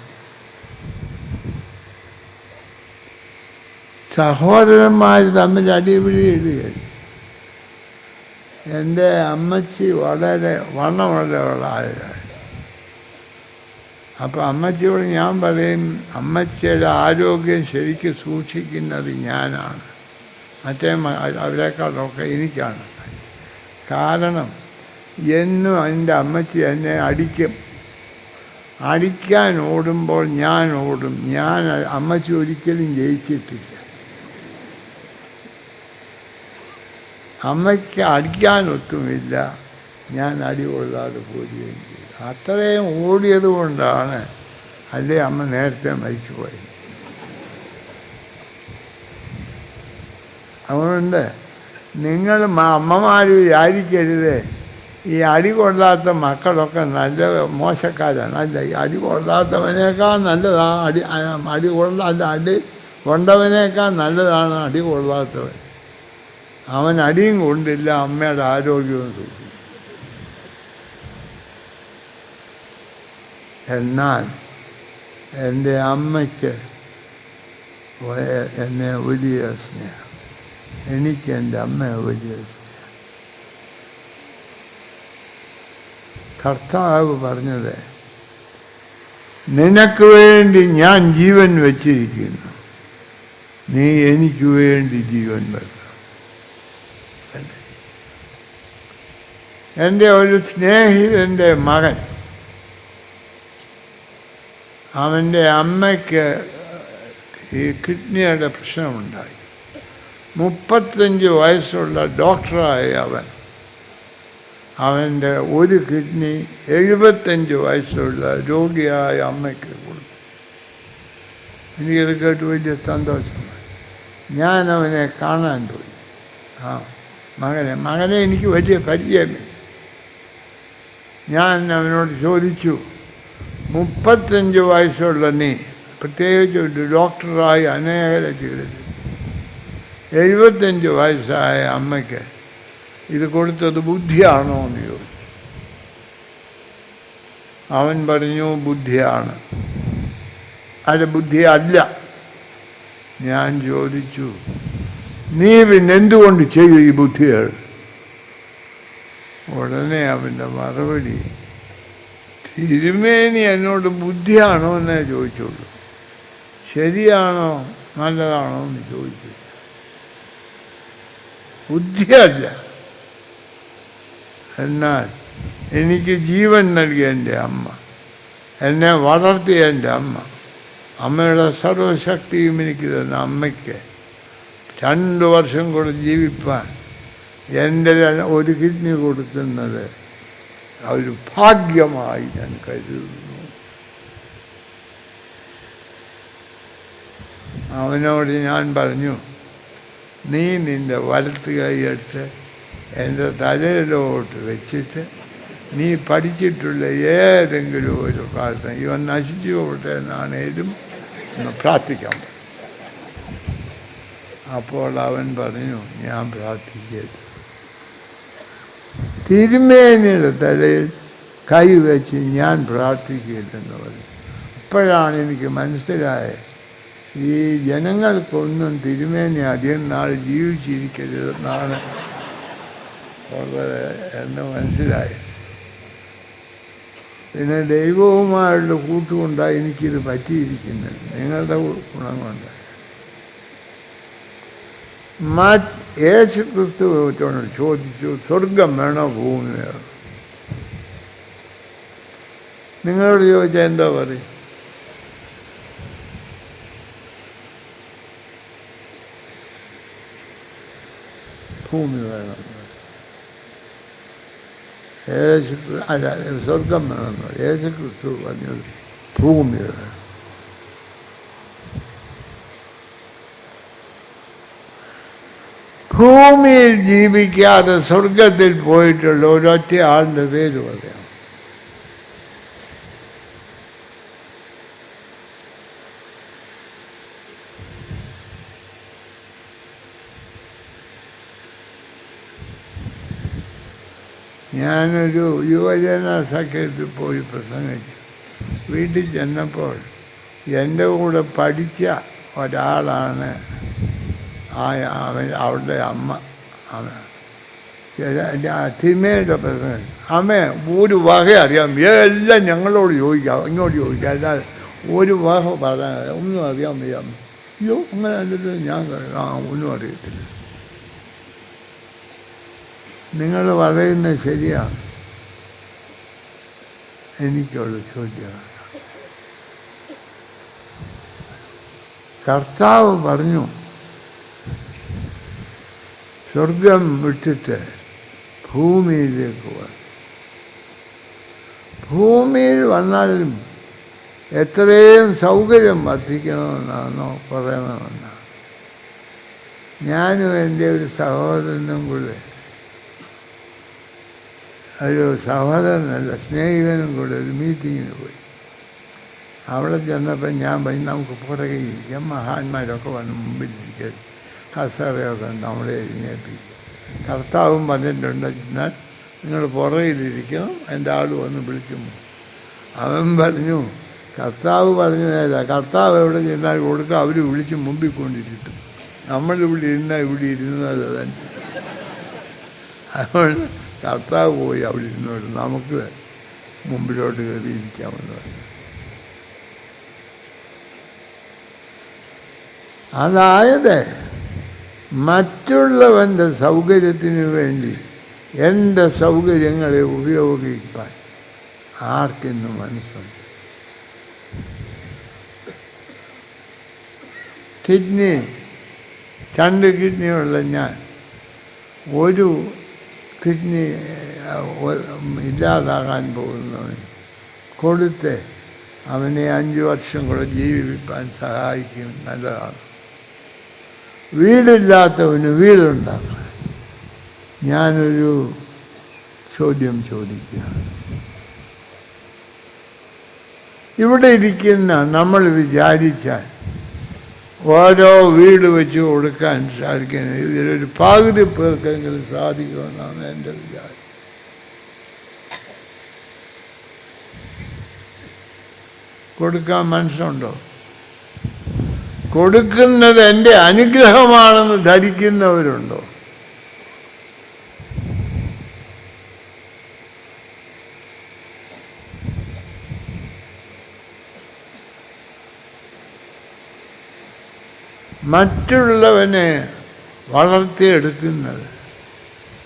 സഹോദരന്മാർ തമ്മിൽ അടിപിടി ഇടുകയാണ്. എൻ്റെ അമ്മച്ചി വളരെ വണ്ണമുള്ളവളായതാണ്. അപ്പോൾ അമ്മച്ചിയോട് ഞാൻ പറയും, അമ്മച്ചിയുടെ ആരോഗ്യം ശരിക്കും സൂക്ഷിക്കുന്നത് ഞാനാണ്, മറ്റേ അവരെക്കാളൊക്കെ എനിക്കാണ്. കാരണം എന്നും എൻ്റെ അമ്മച്ചി എന്നെ അടിക്കും. അടിക്കാൻ ഓടുമ്പോൾ ഞാൻ ഓടും. അമ്മച്ചി ഒരിക്കലും ജയിച്ചിട്ടില്ല. അമ്മയ്ക്ക് അടിക്കാനൊട്ടുമില്ല, ഞാൻ അടി കൊള്ളാതെ പോരുകയും ചെയ്തു. അത്രയും ഓടിയത് കൊണ്ടാണ് അല്ലേ അമ്മ നേരത്തെ മരിച്ചു പോയത്. അതുകൊണ്ട് നിങ്ങൾ അമ്മമാർ വിചാരിക്കരുത് ഈ അടി കൊള്ളാത്ത മക്കളൊക്കെ നല്ല മോശക്കാരാണ്. അല്ല, ഈ അടി കൊള്ളാത്തവനേക്കാൾ നല്ലതാണ് അടി കൊണ്ടവനേക്കാൾ നല്ലതാണ് അടി കൊള്ളാത്തവൻ. അവൻ അടിയും കൊണ്ടില്ല, അമ്മയുടെ ആരോഗ്യവും സൂക്ഷിക്കും. എന്നാൽ എൻ്റെ അമ്മയ്ക്ക് എന്നെ വലിയ സ്നേഹം, എനിക്ക് എൻ്റെ അമ്മയെ വലിയ സ്നേഹം. കർത്താവ് പറഞ്ഞത്, നിനക്ക് വേണ്ടി ഞാൻ ജീവൻ വച്ചിരിക്കുന്നു, നീ എനിക്ക് വേണ്ടി ജീവൻ വെക്കണം. എൻ്റെ ഒരു സ്നേഹിതൻ്റെ മകൻ, അവൻ്റെ അമ്മയ്ക്ക് ഈ കിഡ്നിയുടെ പ്രശ്നമുണ്ടായി. 35 വയസ്സുള്ള ഡോക്ടറായ അവൻ്റെ ഒരു കിഡ്നി 75 വയസ്സുള്ള രോഗിയായ അമ്മയ്ക്ക് കൊടുത്തു. എനിക്കത് കേട്ട് വലിയ സന്തോഷമായി. ഞാൻ അവനെ കാണാൻ പോയി. മകനെ എനിക്ക് വലിയ പരിചയമില്ല. ഞാൻ അവനോട് ചോദിച്ചു, 35 വയസ്സുള്ള നീ, പ്രത്യേകിച്ച് ഒരു ഡോക്ടറായി അനേകരെ ചികിത്സിച്ചു, 75 വയസ്സായ അമ്മയ്ക്ക് ഇത് കൊടുത്തത് ബുദ്ധിയാണോ എന്ന് ചോദിച്ചു. അവൻ പറഞ്ഞു, ബുദ്ധിയാണ്. അത് ബുദ്ധി അല്ല. ഞാൻ ചോദിച്ചു, നീ പിന്നെന്തുകൊണ്ട് ചെയ്യും ഈ ബുദ്ധികൾ? ഉടനെ അവൻ്റെ മറുപടി, തിരുമേനി എന്നോട് ബുദ്ധിയാണോ എന്നേ ചോദിച്ചുള്ളൂ, ശരിയാണോ നല്ലതാണോ എന്ന് ചോദിച്ചു. ബുദ്ധിയല്ല. എന്നാൽ എനിക്ക് ജീവൻ നൽകിയ എൻ്റെ അമ്മ, എന്നെ വളർത്തിയ എൻ്റെ അമ്മ, അമ്മയുടെ സർവശക്തിയും എനിക്ക് തന്ന അമ്മയ്ക്ക് 2 വർഷം കൂടെ ജീവിപ്പാൻ എൻ്റെ ഒരു കിഡ്നി കൊടുക്കുന്നത് ഒരു ഭാഗ്യമായി ഞാൻ കരുതുന്നു. അവനോട് ഞാൻ പറഞ്ഞു, നീ നിൻ്റെ വലത്ത് കൈയെടുത്ത് എൻ്റെ തലയിലോട്ട് വെച്ചിട്ട് നീ പഠിച്ചിട്ടുള്ള ഏതെങ്കിലും ഒരു പ്രാർത്ഥന, ഇവൻ നശിച്ചു പോട്ടെ എന്നാണേലും എന്ന് പ്രാർത്ഥിക്കാൻ പറഞ്ഞു. അപ്പോൾ അവൻ പറഞ്ഞു, ഞാൻ പ്രാർത്ഥിക്കരുത്. തിരുമേനിയുടെ തലയിൽ കൈവച്ച് ഞാൻ പ്രാർത്ഥിക്കരുതെന്ന് പറഞ്ഞു. അപ്പോഴാണ് എനിക്ക് മനസ്സിലായത്, ഈ ജനങ്ങൾക്കൊന്നും തിരുമേനി അധികം നാൾ ജീവിച്ചിരിക്കരുതെന്നാണ് എന്ന് മനസ്സിലായി. പിന്നെ ദൈവവുമായുള്ള കൂട്ടുകൊണ്ടാണ് എനിക്കിത് പറ്റിയിരിക്കുന്നത്, നിങ്ങളുടെ ഗുണം കൊണ്ട്. യേശു ക്രിസ്തുവിനോട് ചോദിച്ചു, സ്വർഗം വേണോ ഭൂമി വേണോ? നിങ്ങളോട് ചോദിച്ചാൽ എന്താ പറയും? ഭൂമി വേണം. സ്വർഗം വേണമെന്ന് പറയും. യേശു ക്രിസ്തു പറഞ്ഞത് ഭൂമി വേണം. ഭൂമിയിൽ ജീവിക്കാതെ സ്വർഗത്തിൽ പോയിട്ടുള്ള ഒരൊറ്റ ആളിൻ്റെ പേര് പറയാം. ഞാനൊരു യുവജന സഖ്യത്തിൽ പോയി പ്രസംഗിച്ചു. വീട്ടിൽ ചെന്നപ്പോൾ എൻ്റെ കൂടെ പഠിച്ച ഒരാളാണ് അവളുടെ അമ്മ. തിമയുടെ പ്രസംഗം. അമ്മ ഒരു വക അറിയാം, എല്ലാം ഞങ്ങളോട് ചോദിക്കാം, ഇങ്ങോട്ട് ചോദിക്കാം, അല്ലാതെ ഒരു വക പറയാൻ ഒന്നും അറിയാൻ വയ്യ. അയ്യോ അങ്ങനെ കണ്ടിട്ട് ഞാൻ ഒന്നും അറിയത്തില്ല. നിങ്ങൾ പറയുന്നത് ശരിയാണ്. എനിക്കുള്ള ചോദ്യമാണ്. കർത്താവ് പറഞ്ഞു, സ്വർഗം വിട്ടിട്ട് ഭൂമിയിലേക്ക് വന്നു. ഭൂമിയിൽ വന്നാലും എത്രയും സൗകര്യം വർദ്ധിക്കണമെന്നാണോ പറയണമെന്നാണ്. ഞാനും എൻ്റെ ഒരു സഹോദരനും കൂടെ, ഒരു സഹോദരനല്ല സ്നേഹിതനും കൂടെ ഒരു മീറ്റിങ്ങിന് പോയി. അവിടെ ചെന്നപ്പോൾ ഞാൻ പറഞ്ഞു, നമുക്ക് പുറകെ ഇരിക്കാം, മഹാന്മാരൊക്കെ വന്ന് മുമ്പിലിരിക്കും, കസേരയൊക്കെ നമ്മളെ എഴുന്നേൽപ്പിക്കും. കർത്താവും പറഞ്ഞിട്ടുണ്ട്, എന്നാൽ നിങ്ങൾ പുറകിലിരിക്കണം, എൻ്റെ ആൾ വന്ന് വിളിക്കുമ്പോൾ. അവൻ പറഞ്ഞു, കർത്താവ് പറഞ്ഞതല്ല, കർത്താവ് എവിടെ ചെന്നാൽ കൊടുക്കുക, അവർ വിളിച്ച് മുമ്പിൽ കൊണ്ടിരുത്തും. നമ്മളിവിടെ ഇരുന്നാൽ ഇവിടെ ഇരുന്നത് തന്നെ. അതുകൊണ്ട് കർത്താവ് പോയി അവിടെ ഇരുന്നോട്ട് നമുക്ക് മുമ്പിലോട്ട് കയറിയിരിക്കാമെന്ന് പറഞ്ഞു. അതായത് മറ്റുള്ളവൻ്റെ സൗകര്യത്തിന് വേണ്ടി എൻ്റെ സൗകര്യങ്ങളെ ഉപയോഗിക്കാൻ ആർക്കിന്ന് മനസ്സുണ്ട്? കിഡ്നി, 2 കിഡ്നിയുള്ള ഞാൻ ഒരു കിഡ്നി ഇല്ലാതാകാൻ പോകുന്നവന് കൊടുത്ത് അവനെ 5 വർഷം കൂടെ ജീവിപ്പിക്കാൻ സഹായിക്കും, നല്ലതാണ്. വീടില്ലാത്തവന് വീടുണ്ടാക്കാൻ ഞാനൊരു ചോദ്യം ചോദിക്കുകയാണ്. ഇവിടെ ഇരിക്കുന്ന നമ്മൾ വിചാരിച്ചാൽ ഓരോ വീട് വെച്ച് കൊടുക്കാൻ സാധിക്കുന്നത് ഇതിലൊരു പകുതി പേർക്കെങ്കിലും സാധിക്കുമെന്നാണ് എൻ്റെ വിചാരം. കൊടുക്കാൻ മനസ്സുണ്ടോ? കൊടുക്കുന്നത് എൻ്റെ അനുഗ്രഹമാണെന്ന് ധരിക്കുന്നവരുണ്ടോ? മറ്റുള്ളവനെ വളർത്തിയെടുക്കുന്നത്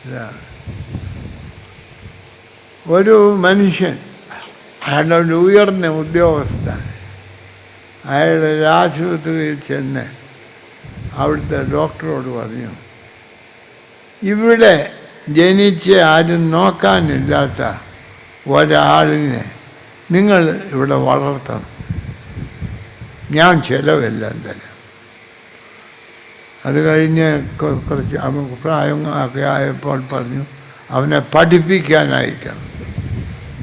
ഇതാണ്. ഒരു മനുഷ്യൻ, അയാളൊരു ഉയർന്ന ഉദ്യോഗസ്ഥൻ, അയാളൊരു ആശുപത്രിയിൽ ചെന്ന് അവിടുത്തെ ഡോക്ടറോട് പറഞ്ഞു, ഇവിടെ ജനിച്ച് ആരും നോക്കാനില്ലാത്ത ഒരാളിനെ നിങ്ങൾ ഇവിടെ വളർത്തണം, ഞാൻ ചിലവെല്ലാം തരാം. അത് കഴിഞ്ഞ് കുറച്ച് പ്രായമൊക്കെ ആയപ്പോൾ പറഞ്ഞു, അവനെ പഠിപ്പിക്കാൻ അയക്കണം,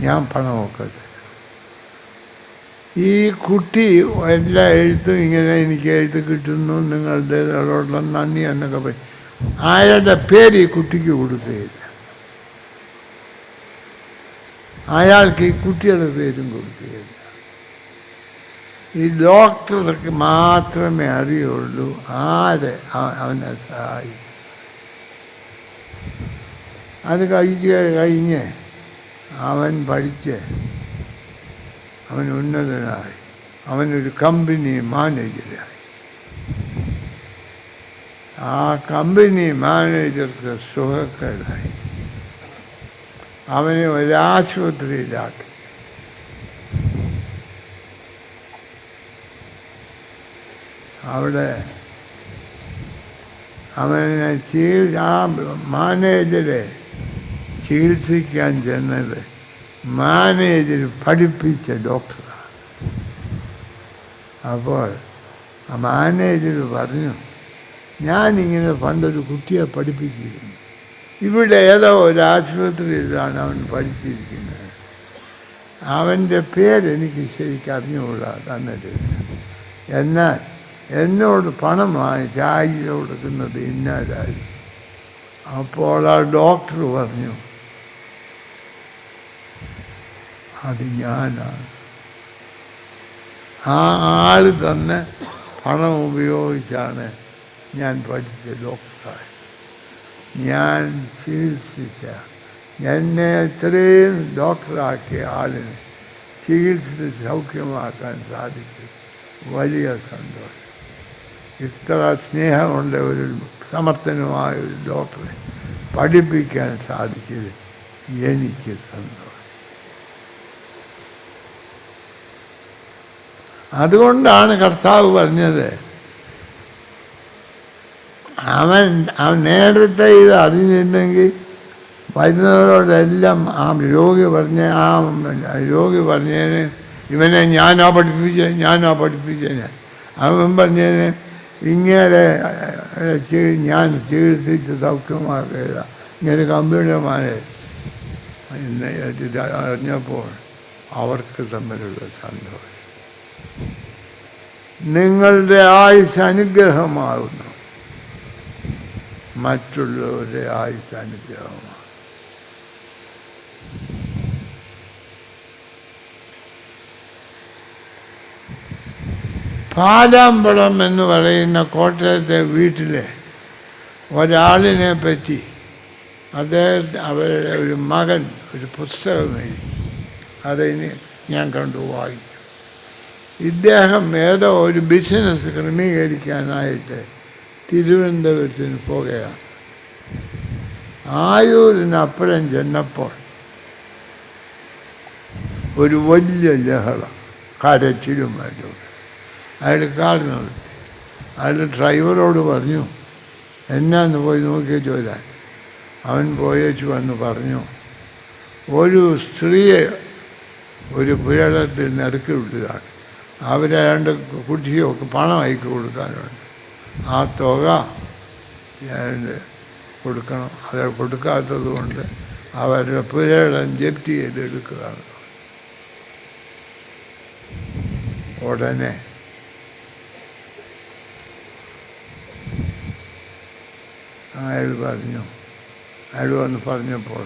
ഞാൻ പണമൊക്കെ തരാം. ഈ കുട്ടി എല്ലാ എഴുത്തും ഇങ്ങനെ എനിക്ക് എഴുത്ത് കിട്ടുന്നു നിങ്ങളുടേതോടുള്ള നന്ദി എന്നൊക്കെ പറയും. അയാളുടെ പേര് ഈ കുട്ടിക്ക് കൊടുക്കുകയില്ല, അയാൾക്ക് ഈ കുട്ടിയുടെ പേരും കൊടുക്കുകയില്ല. ഈ ഡോക്ടർക്ക് മാത്രമേ അറിയുള്ളൂ ആരെ അവനെ സഹായിക്കും. അത് കഴിഞ്ഞ് അവൻ പഠിച്ച് അവൻ ഉന്നതനായി, അവനൊരു കമ്പനി മാനേജരായി. ആ കമ്പനി മാനേജർക്ക് സുഖക്കേടായി, അവനെ ഒരാശുപത്രിയിലാക്കി. അവിടെ അവനെ ആ മാനേജരെ ചികിത്സിക്കാൻ ചെന്നത് മാനേജർ പഠിപ്പിച്ച ഡോക്ടറാണ്. അപ്പോൾ ആ മാനേജർ പറഞ്ഞു, ഞാനിങ്ങനെ പണ്ടൊരു കുട്ടിയെ പഠിപ്പിച്ചിരുന്നു, ഇവിടെ ഏതോ ഒരു ആശുപത്രിയിലാണ് അവൻ പഠിച്ചിരിക്കുന്നത്, അവൻ്റെ പേരെനിക്ക് ശരിക്കും അറിഞ്ഞുകൂടാ തന്നിട്ടില്ല, എന്നാൽ എന്നോട് പണം വാങ്ങിച്ച് ആഴ്ച കൊടുക്കുന്നത് ഇന്നാരായിരുന്നു. അപ്പോൾ ആ ഡോക്ടർ പറഞ്ഞു, അത് ഞാനാണ്. ആ ആൾ തന്നെ പണം ഉപയോഗിച്ചാണ് ഞാൻ പഠിച്ച ഡോക്ടറായി. ഞാൻ ചികിത്സിച്ച, എന്നെ എത്രയും ഡോക്ടറാക്കിയ ആളിനെ ചികിത്സിച്ച് സൗഖ്യമാക്കാൻ സാധിക്കും. വലിയ സന്തോഷം. ഇത്ര സ്നേഹമുള്ള ഒരു സമർത്ഥനുമായ ഒരു ഡോക്ടറെ പഠിപ്പിക്കാൻ സാധിച്ചത് എനിക്ക് സന്തോഷം. അതുകൊണ്ടാണ് കർത്താവ് പറഞ്ഞത്, അവൻ നേരത്തെ ഇത് അറിഞ്ഞിരുന്നെങ്കിൽ വരുന്നവരോടെല്ലാം ആ രോഗി പറഞ്ഞതിന് ഇവനെ ഞാനാ പഠിപ്പിച്ചേനെ. അവൻ പറഞ്ഞതിന് ഇങ്ങനെ ഞാൻ ചികിത്സിച്ച് സൗഖ്യമാക്കിയത, ഇങ്ങനെ കമ്പ്യൂട്ടർമാരെ അറിഞ്ഞപ്പോൾ അവർക്ക് തമ്മിലുള്ള സന്തോഷം. നിങ്ങളുടെ ആയുസ് അനുഗ്രഹമാകുന്നു, മറ്റുള്ളവരുടെ ആയുസ് അനുഗ്രഹമാണ്. പാലാമ്പളം എന്ന് പറയുന്ന കോട്ടയത്തെ വീട്ടിലെ ഒരാളിനെ പറ്റി അവരുടെ ഒരു മകൻ ഒരു പുസ്തകം എഴുതി. അതിന് ഞാൻ കണ്ടു വായിക്കും. ഇദ്ദേഹം ഏതോ ഒരു ബിസിനസ് ക്രമീകരിക്കാനായിട്ട് തിരുവനന്തപുരത്തിന് പോകുകയാണ്. ആയൂരിനപ്പുറം ചെന്നപ്പോൾ ഒരു വലിയ ലഹള, കരച്ചിലുമായിട്ട്. അയാൾ കാർ നിർത്തി. അയാൾ ഡ്രൈവറോട് പറഞ്ഞു, എന്നാന്ന് പോയി നോക്കിയേച്ച് വരാൻ. അവൻ പോയേച്ച് വന്ന് പറഞ്ഞു, ഒരു സ്ത്രീയെ ഒരു പുരടത്തിൽ നറുക്കി വിട്ടതാണ്, അവരെ രണ്ട് കുട്ടിയൊക്കെ പണം അയക്കി കൊടുക്കാനുണ്ട്, ആ തുക കൊടുക്കണം. അത് കൊടുക്കാത്തത് കൊണ്ട് അവരുടെ പുരടം ജപ്തി ചെയ്തെടുക്കുകയാണ്. ഉടനെ അയാൾ വന്ന് പറഞ്ഞപ്പോൾ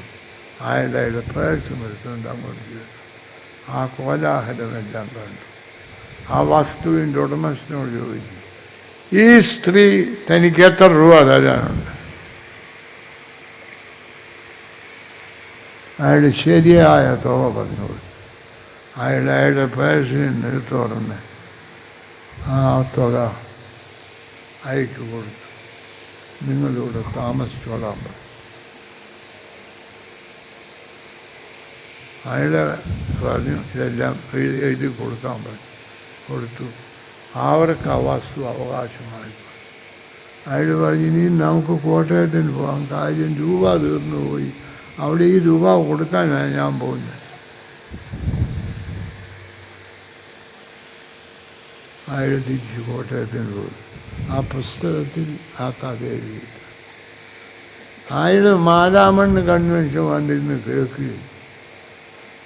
അയാളുടെ പേഴ്സും എടുത്തുകൊണ്ട് അങ്ങോട്ട് ചെയ്തു. ആ കോലാഹലമെല്ലാം കണ്ടു. ആ വസ്തുവിൻ്റെ ഉടമസ്ഥനോട് ചോദിച്ചു, ഈ സ്ത്രീ തനിക്ക് എത്ര രൂപ തരാനുണ്ട്? അയാൾ ശരിയായ തുക പറഞ്ഞു കൊടുത്തു. അയാളുടെ പേഴ്സിൽ നിന്ന് എടുത്തു തുറന്ന് ആ തുക അയക്ക് കൊടുത്തു. നിങ്ങളിവിടെ താമസിച്ചോളാൻ പറഞ്ഞു. അയാൾ പറഞ്ഞു, ഇതെല്ലാം എഴുതി കൊടുക്കാൻ പറഞ്ഞു. കൊടുത്തു. അവർക്ക് ആ വസ്തു അവകാശമായി. അയാൾ പറഞ്ഞു, ഇനി നമുക്ക് കോട്ടയത്തിന് പോകാം, കാര്യം രൂപ തീർന്നു പോയി, അവിടെ ഈ രൂപ കൊടുക്കാനാണ് ഞാൻ പോകുന്നത്. അയാൾ തിരിച്ച് കോട്ടയത്തിന് പോയി. ആ പുസ്തകത്തിൽ ആ കഥ എഴുതി. അയാൾ മാരാമണ്ണ് കൺവെൻഷൻ വന്നിരുന്ന് കേൾക്കുകയും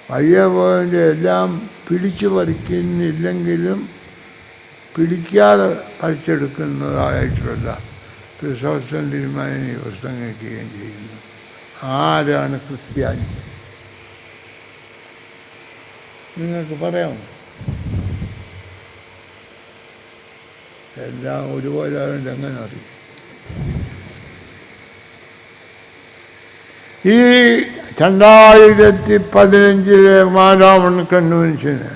പയ്യെ പോയിൻ്റെ എല്ലാം പിടിച്ചു പറിക്കുന്നില്ലെങ്കിലും പിടിക്കാതെ പറിച്ചെടുക്കുന്നതായിട്ടുള്ള ക്രിസോസ്റ്റം തിരുമേനി പ്രസംഗിക്കുകയും ചെയ്യുന്നു. ആരാണ് ക്രിസ്ത്യാനി? നിങ്ങൾക്ക് പറയാമോ? എല്ലാം ഒരുപോലെ ആയതുകൊണ്ട് എങ്ങനെ അറിയും? ഈ 2015 മാരാമൺ കൺവെൻഷന്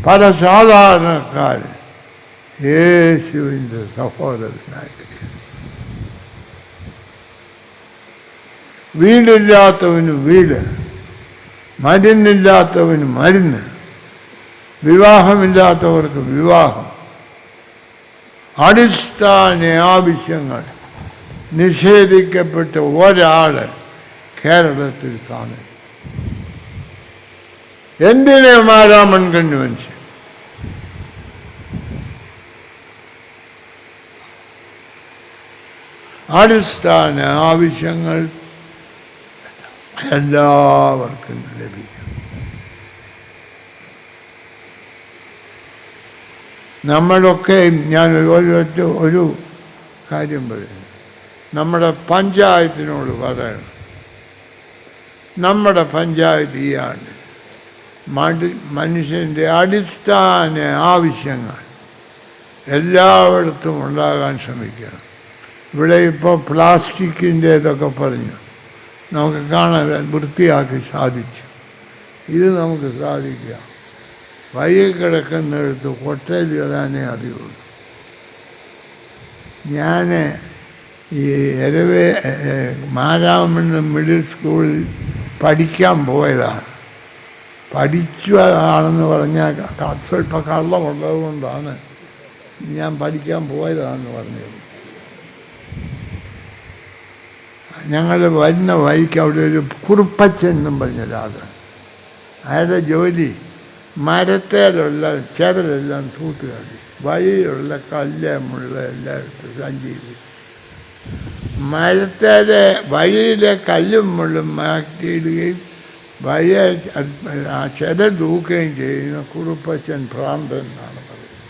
പല സാധാരണക്കാർ യേശുവിൻ്റെ സഹോദരനായിരിക്കും. വീടില്ലാത്തവന് വീട്, മരുന്നില്ലാത്തവന് മരുന്ന്, വിവാഹമില്ലാത്തവർക്ക് വിവാഹം, അടിസ്ഥാന ആവശ്യങ്ങൾ നിഷേധിക്കപ്പെട്ട ഒരാൾ കേരളത്തിൽ കാണും. എന്തിന് മാരാമൺ കൺവെൻഷൻ? അടിസ്ഥാന ആവശ്യങ്ങൾ എല്ലാവർക്കും ലഭിക്കും. നമ്മളൊക്കെ ഞാൻ ഒരു കാര്യം പറയുന്നു. നമ്മുടെ പഞ്ചായത്തിനോട് പറയണം, നമ്മുടെ പഞ്ചായത്ത് ഈ ആണ്ട് മനുഷ്യൻ്റെ അടിസ്ഥാന ആവശ്യങ്ങൾ എല്ലായിടത്തും ഉണ്ടാകാൻ ശ്രമിക്കണം. ഇവിടെ ഇപ്പോൾ പ്ലാസ്റ്റിക്കിൻ്റെ ഇതൊക്കെ പറഞ്ഞു നമുക്ക് കാണാൻ വൃത്തിയാക്കി സാധിച്ചു. ഇത് നമുക്ക് സാധിക്കുക വഴി കിടക്കുന്നിടത്ത് കൊട്ടയിൽ ഇടാനേ അറിയുള്ളൂ. ഞാൻ ഈ മാരാമൺ മിഡിൽ സ്കൂളിൽ പഠിക്കാൻ പോയതാണ്. പഠിച്ചതാണെന്ന് പറഞ്ഞാൽ സ്വല്പം കള്ളമുള്ളത് കൊണ്ടാണ് ഞാൻ പഠിക്കാൻ പോയതാണെന്ന് പറഞ്ഞത്. ഞങ്ങൾ വരുന്ന വഴിക്ക് അവിടെ ഒരു കുറുപ്പച്ചൻ എന്നും പറഞ്ഞ ഒരാളാണ്. അയാളുടെ ജോലി മരത്തേലുള്ള ചെതലെല്ലാം തൂത്തുകളി, വഴിയിലുള്ള കല്ല് മുള്ള എല്ലാം എടുത്ത് സഞ്ചിയിൽ മരത്തേലെ വഴിയിലെ കല്ലും മുള്ളും മാറ്റിയിടുകയും വഴിയെ ആ ചെതൽ തൂക്കുകയും ചെയ്യുന്ന കുറുപ്പച്ചൻ ഭ്രാന്തൻ എന്നാണ് പറയുന്നത്.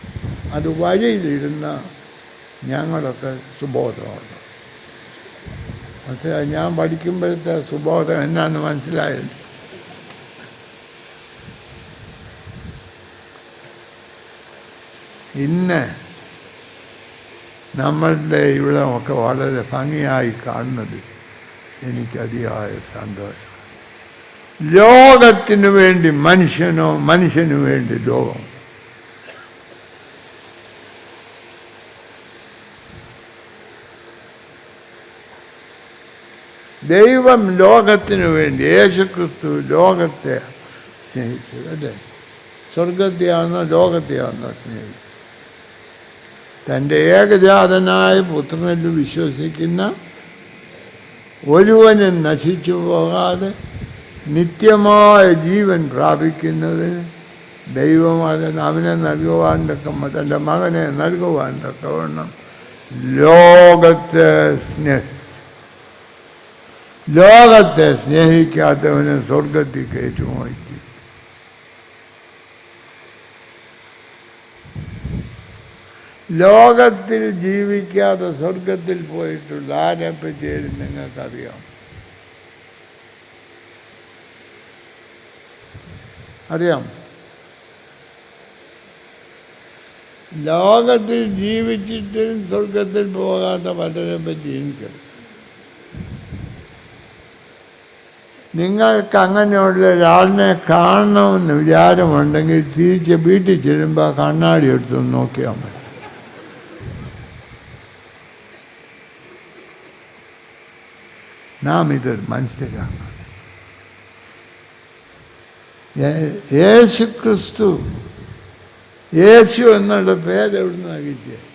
അത് വഴിയിലിരുന്ന ഞങ്ങളൊക്കെ സുബോധമുണ്ട്. മനസ്സിലായി? ഞാൻ പഠിക്കുമ്പോഴത്തെ സുബോധം എന്നാന്ന് മനസ്സിലായത്. ഇന്ന് നമ്മളുടെ ഇവിടെ ഒക്കെ വളരെ ഭംഗിയായി കാണുന്നത് എനിക്കതിയായ സന്തോഷം. ലോകത്തിനു വേണ്ടി മനുഷ്യനോ മനുഷ്യനു വേണ്ടി ലോകം. ദൈവം ലോകത്തിനു വേണ്ടി, യേശുക്രിസ്തു ലോകത്തെ സ്നേഹിച്ചു അല്ലേ? സ്വർഗത്തെയാണോ ലോകത്തെയാണോ സ്നേഹിച്ചു? തൻ്റെ ഏകജാതനായ പുത്രനിൽ വിശ്വസിക്കുന്ന ഒരുവനും നശിച്ചു പോകാതെ നിത്യമായ ജീവൻ പ്രാപിക്കുന്നതിന് ദൈവം അവനെ നൽകുവാൻ തൻ്റെ മകനെ നൽകുവാൻ തക്കവണ്ണം ലോകത്തെ സ്നേഹിക്കാത്തവനെ സ്വർഗത്തിൽ കയറ്റുമായി. ലോകത്തിൽ ജീവിക്കാതെ സ്വർഗത്തിൽ പോയിട്ടുള്ള ആരെപ്പറ്റിയാലും നിങ്ങൾക്കറിയാം. അറിയാം? ലോകത്തിൽ ജീവിച്ചിട്ട് സ്വർഗത്തിൽ പോകാത്ത പലരെ പറ്റി എനിക്കറിയാം. നിങ്ങൾക്ക് അങ്ങനെയുള്ള ഒരാളിനെ കാണണമെന്ന് വിചാരമുണ്ടെങ്കിൽ തിരിച്ച് വീട്ടിൽ ചെല്ലുമ്പോൾ കണ്ണാടി എടുത്തൊന്ന് നോക്കിയാൽ മതി. നാം ഇത് മനസ്സിലാക്കണം. യേശുക്രിസ്തു, യേശു എന്നുള്ള പേരെവിടുന്നാണ് കിട്ടിയത്?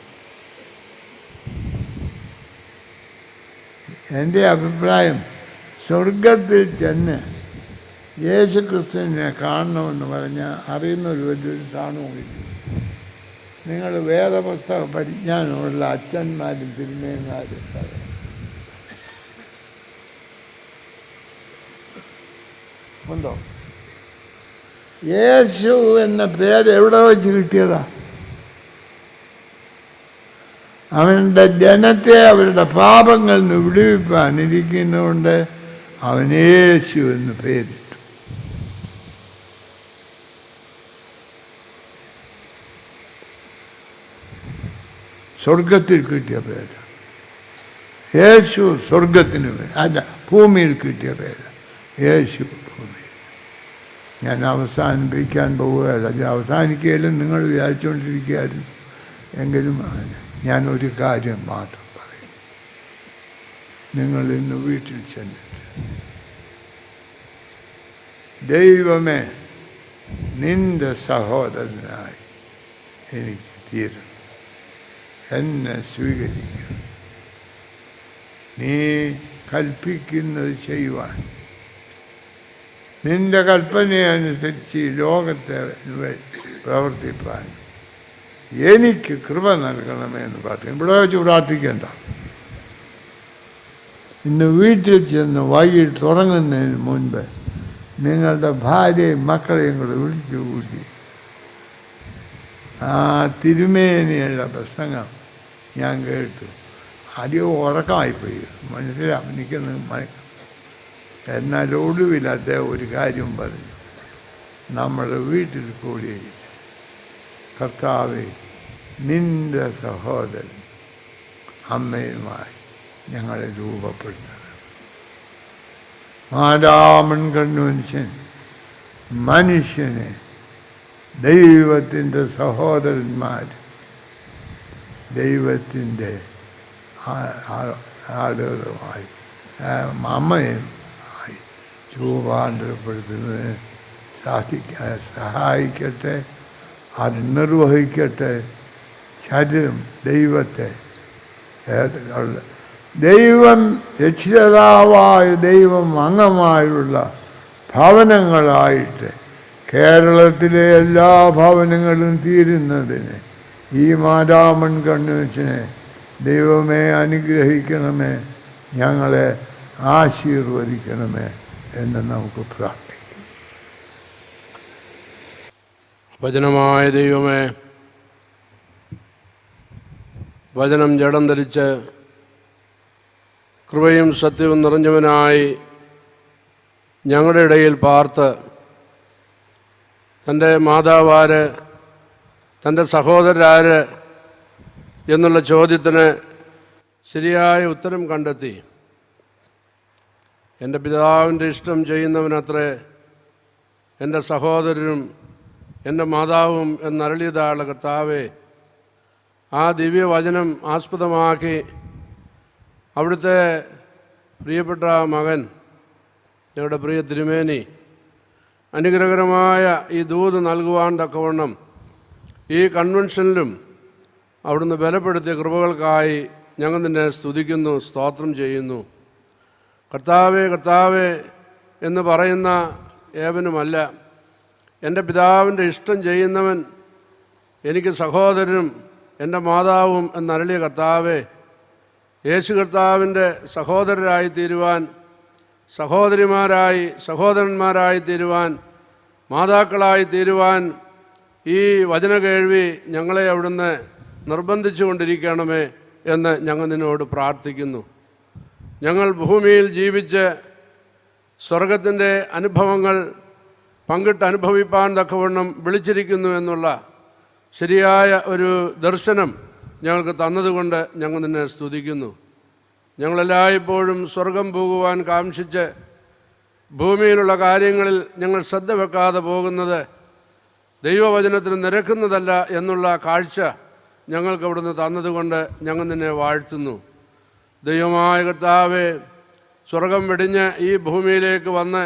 എൻ്റെ അഭിപ്രായം, സ്വർഗത്തിൽ ചെന്ന് യേശുക്രിസ്തുവിനെ കാണണമെന്ന് പറഞ്ഞാൽ അറിയുന്ന ഒരു വലിയൊരു കാണുമോ കിട്ടും. നിങ്ങൾ വേദപുസ്തക പരിജ്ഞാനമുള്ള അച്ഛന്മാരും തിരുമേന്മാരും ഉണ്ടോ? യേശു എന്ന പേര് എവിടെ വെച്ച് കിട്ടിയതാ? അവൻ്റെ ജനത്തെ അവരുടെ പാപങ്ങളിൽ നിന്ന് വിടുവിപ്പാനിരിക്കുന്നതുകൊണ്ട് അവൻ യേശു എന്ന് പേരിട്ടു. സ്വർഗത്തിൽ കിട്ടിയ പേര് യേശു. സ്വർഗത്തിന് അല്ല, ഭൂമിയിൽ കിട്ടിയ പേര് യേശു. ഭൂമിയിൽ. ഞാൻ അവസാനിപ്പിക്കാൻ പോവുകയല്ല, അത് അവസാനിക്കുകയില്ല നിങ്ങൾ വിചാരിച്ചുകൊണ്ടിരിക്കുകയായിരുന്നു. എങ്കിലും ഞാനൊരു കാര്യം മാത്രം പറയും. നിങ്ങൾ ഇന്ന് വീട്ടിൽ ചെന്നിട്ട്, ദൈവമേ നിൻ്റെ സഹോദരനായി എനിക്ക് തീരണം, എന്നെ സ്വീകരിക്കണം, നീ കൽപ്പിക്കുന്നത് ചെയ്യുവാൻ, നിൻ്റെ കൽപ്പനയനുസരിച്ച് ഈ ലോകത്തെ പ്രവർത്തിപ്പാൻ എനിക്ക് കൃപ നൽകണമേ എന്ന് പ്രാർത്ഥിക്കും. ഇവിടെ വെച്ച് പ്രാർത്ഥിക്കേണ്ട. ഇന്ന് വീട്ടിൽ ചെന്ന് വൈകിട്ട് തുടങ്ങുന്നതിന് മുൻപ് നിങ്ങളുടെ ഭാര്യയും മക്കളെയും കൂടെ വിളിച്ചു കൂട്ടി ആ തിരുമേനിയുടെ പ്രസംഗം ഞാൻ കേട്ടു. അധികം ഉറക്കമായിപ്പോയി, മനസ്സിലാ. എന്നാൽ ഒടുവിൽ അദ്ദേഹം ഒരു കാര്യം പറഞ്ഞു. നമ്മുടെ വീട്ടിൽ കൂടി കർത്താവേ നിൻ്റെ സഹോദരൻ അമ്മയുമായി ഞങ്ങളെ രൂപപ്പെടുത്തണം. മാരാമൻ കൺവെൻഷൻ മനുഷ്യനെ ദൈവത്തിൻ്റെ സഹോദരന്മാർ, ദൈവത്തിൻ്റെ ആളുകളുമായി അമ്മയും ആയി രൂപാന്തരപ്പെടുത്തുന്നതിന് സഹായിക്കട്ടെ. അത് നിർവഹിക്കട്ടെ. ശരീരം ദൈവത്തെ, ദൈവം രക്ഷിതാവായ ദൈവം അംഗമായുള്ള ഭവനങ്ങളായിട്ട് കേരളത്തിലെ എല്ലാ ഭവനങ്ങളും തീരുന്നതിന് ഈ മാരാമൺ കൺവെൻഷനെ ദൈവമേ അനുഗ്രഹിക്കണമേ, ഞങ്ങളെ ആശീർവദിക്കണമേ എന്ന് നമുക്ക് പ്രാർത്ഥിക്കാം. വചനമായ ദൈവമേ, വചനം ജഡം ധരിച്ച് കൃപയും സത്യവും നിറഞ്ഞവനായി ഞങ്ങളുടെ ഇടയിൽ പാർത്ത് തൻ്റെ മാതാവാര്, തൻ്റെ സഹോദരരാര് എന്നുള്ള ചോദ്യത്തിന് ശരിയായ ഉത്തരം കണ്ടെത്തി. എൻ്റെ പിതാവിൻ്റെ ഇഷ്ടം ചെയ്യുന്നവനത്രേ എൻ്റെ സഹോദരനും എൻ്റെ മാതാവും എന്നരുളിയതായുള്ള കർത്താവേ, ആ ദിവ്യവചനം ആസ്പദമാക്കി അവിടുത്തെ പ്രിയപ്പെട്ട മകൻ ഞങ്ങളുടെ പ്രിയ തിരുമേനി അനുഗ്രഹകരമായ ഈ ദൂത് നൽകുവാൻ തക്കവണ്ണം ഈ കൺവെൻഷനിലും അവിടുന്ന് ബലപ്പെടുത്തിയ കൃപകൾക്കായി ഞങ്ങൾ നിന്നെ സ്തുതിക്കുന്നു, സ്തോത്രം ചെയ്യുന്നു. കർത്താവേ കർത്താവേ എന്ന് പറയുന്ന ഏവനുമല്ല, എൻ്റെ പിതാവിൻ്റെ ഇഷ്ടം ചെയ്യുന്നവൻ എനിക്ക് സഹോദരനും എൻ്റെ മാതാവും എന്നരുളിയ കർത്താവേ, യേശു കർത്താവിൻ്റെ സഹോദരരായി തീരുവാൻ, സഹോദരന്മാരായി തീരുവാൻ, മാതാക്കളായി തീരുവാൻ ഈ വചന കേൾവി ഞങ്ങളെ അവിടുന്ന് നിർബന്ധിച്ചു കൊണ്ടിരിക്കണമേ എന്ന് ഞങ്ങൾ നിന്നോട് പ്രാർത്ഥിക്കുന്നു. ഞങ്ങൾ ഭൂമിയിൽ ജീവിച്ച് സ്വർഗത്തിൻ്റെ അനുഭവങ്ങൾ പങ്കിട്ട് അനുഭവിപ്പാൻ തക്കവണ്ണം വിളിച്ചിരിക്കുന്നു എന്നുള്ള ശരിയായ ഒരു ദർശനം ഞങ്ങൾക്ക് തന്നതുകൊണ്ട് ഞങ്ങൾ നിന്നെ സ്തുതിക്കുന്നു. ഞങ്ങളെല്ലായ്പ്പോഴും സ്വർഗം പോകുവാൻ കാംക്ഷിച്ച് ഭൂമിയിലുള്ള കാര്യങ്ങളിൽ ഞങ്ങൾ ശ്രദ്ധ വെക്കാതെ പോകുന്നത് ദൈവവചനത്തിന് നിരക്കുന്നതല്ല എന്നുള്ള കാഴ്ച ഞങ്ങൾക്ക് അവിടുന്ന് തന്നതുകൊണ്ട് ഞങ്ങൾ നിന്നെ വാഴ്ത്തുന്നു. ദൈവമായ കർത്താവേ, സ്വർഗം വെടിഞ്ഞ് ഈ ഭൂമിയിലേക്ക് വന്ന്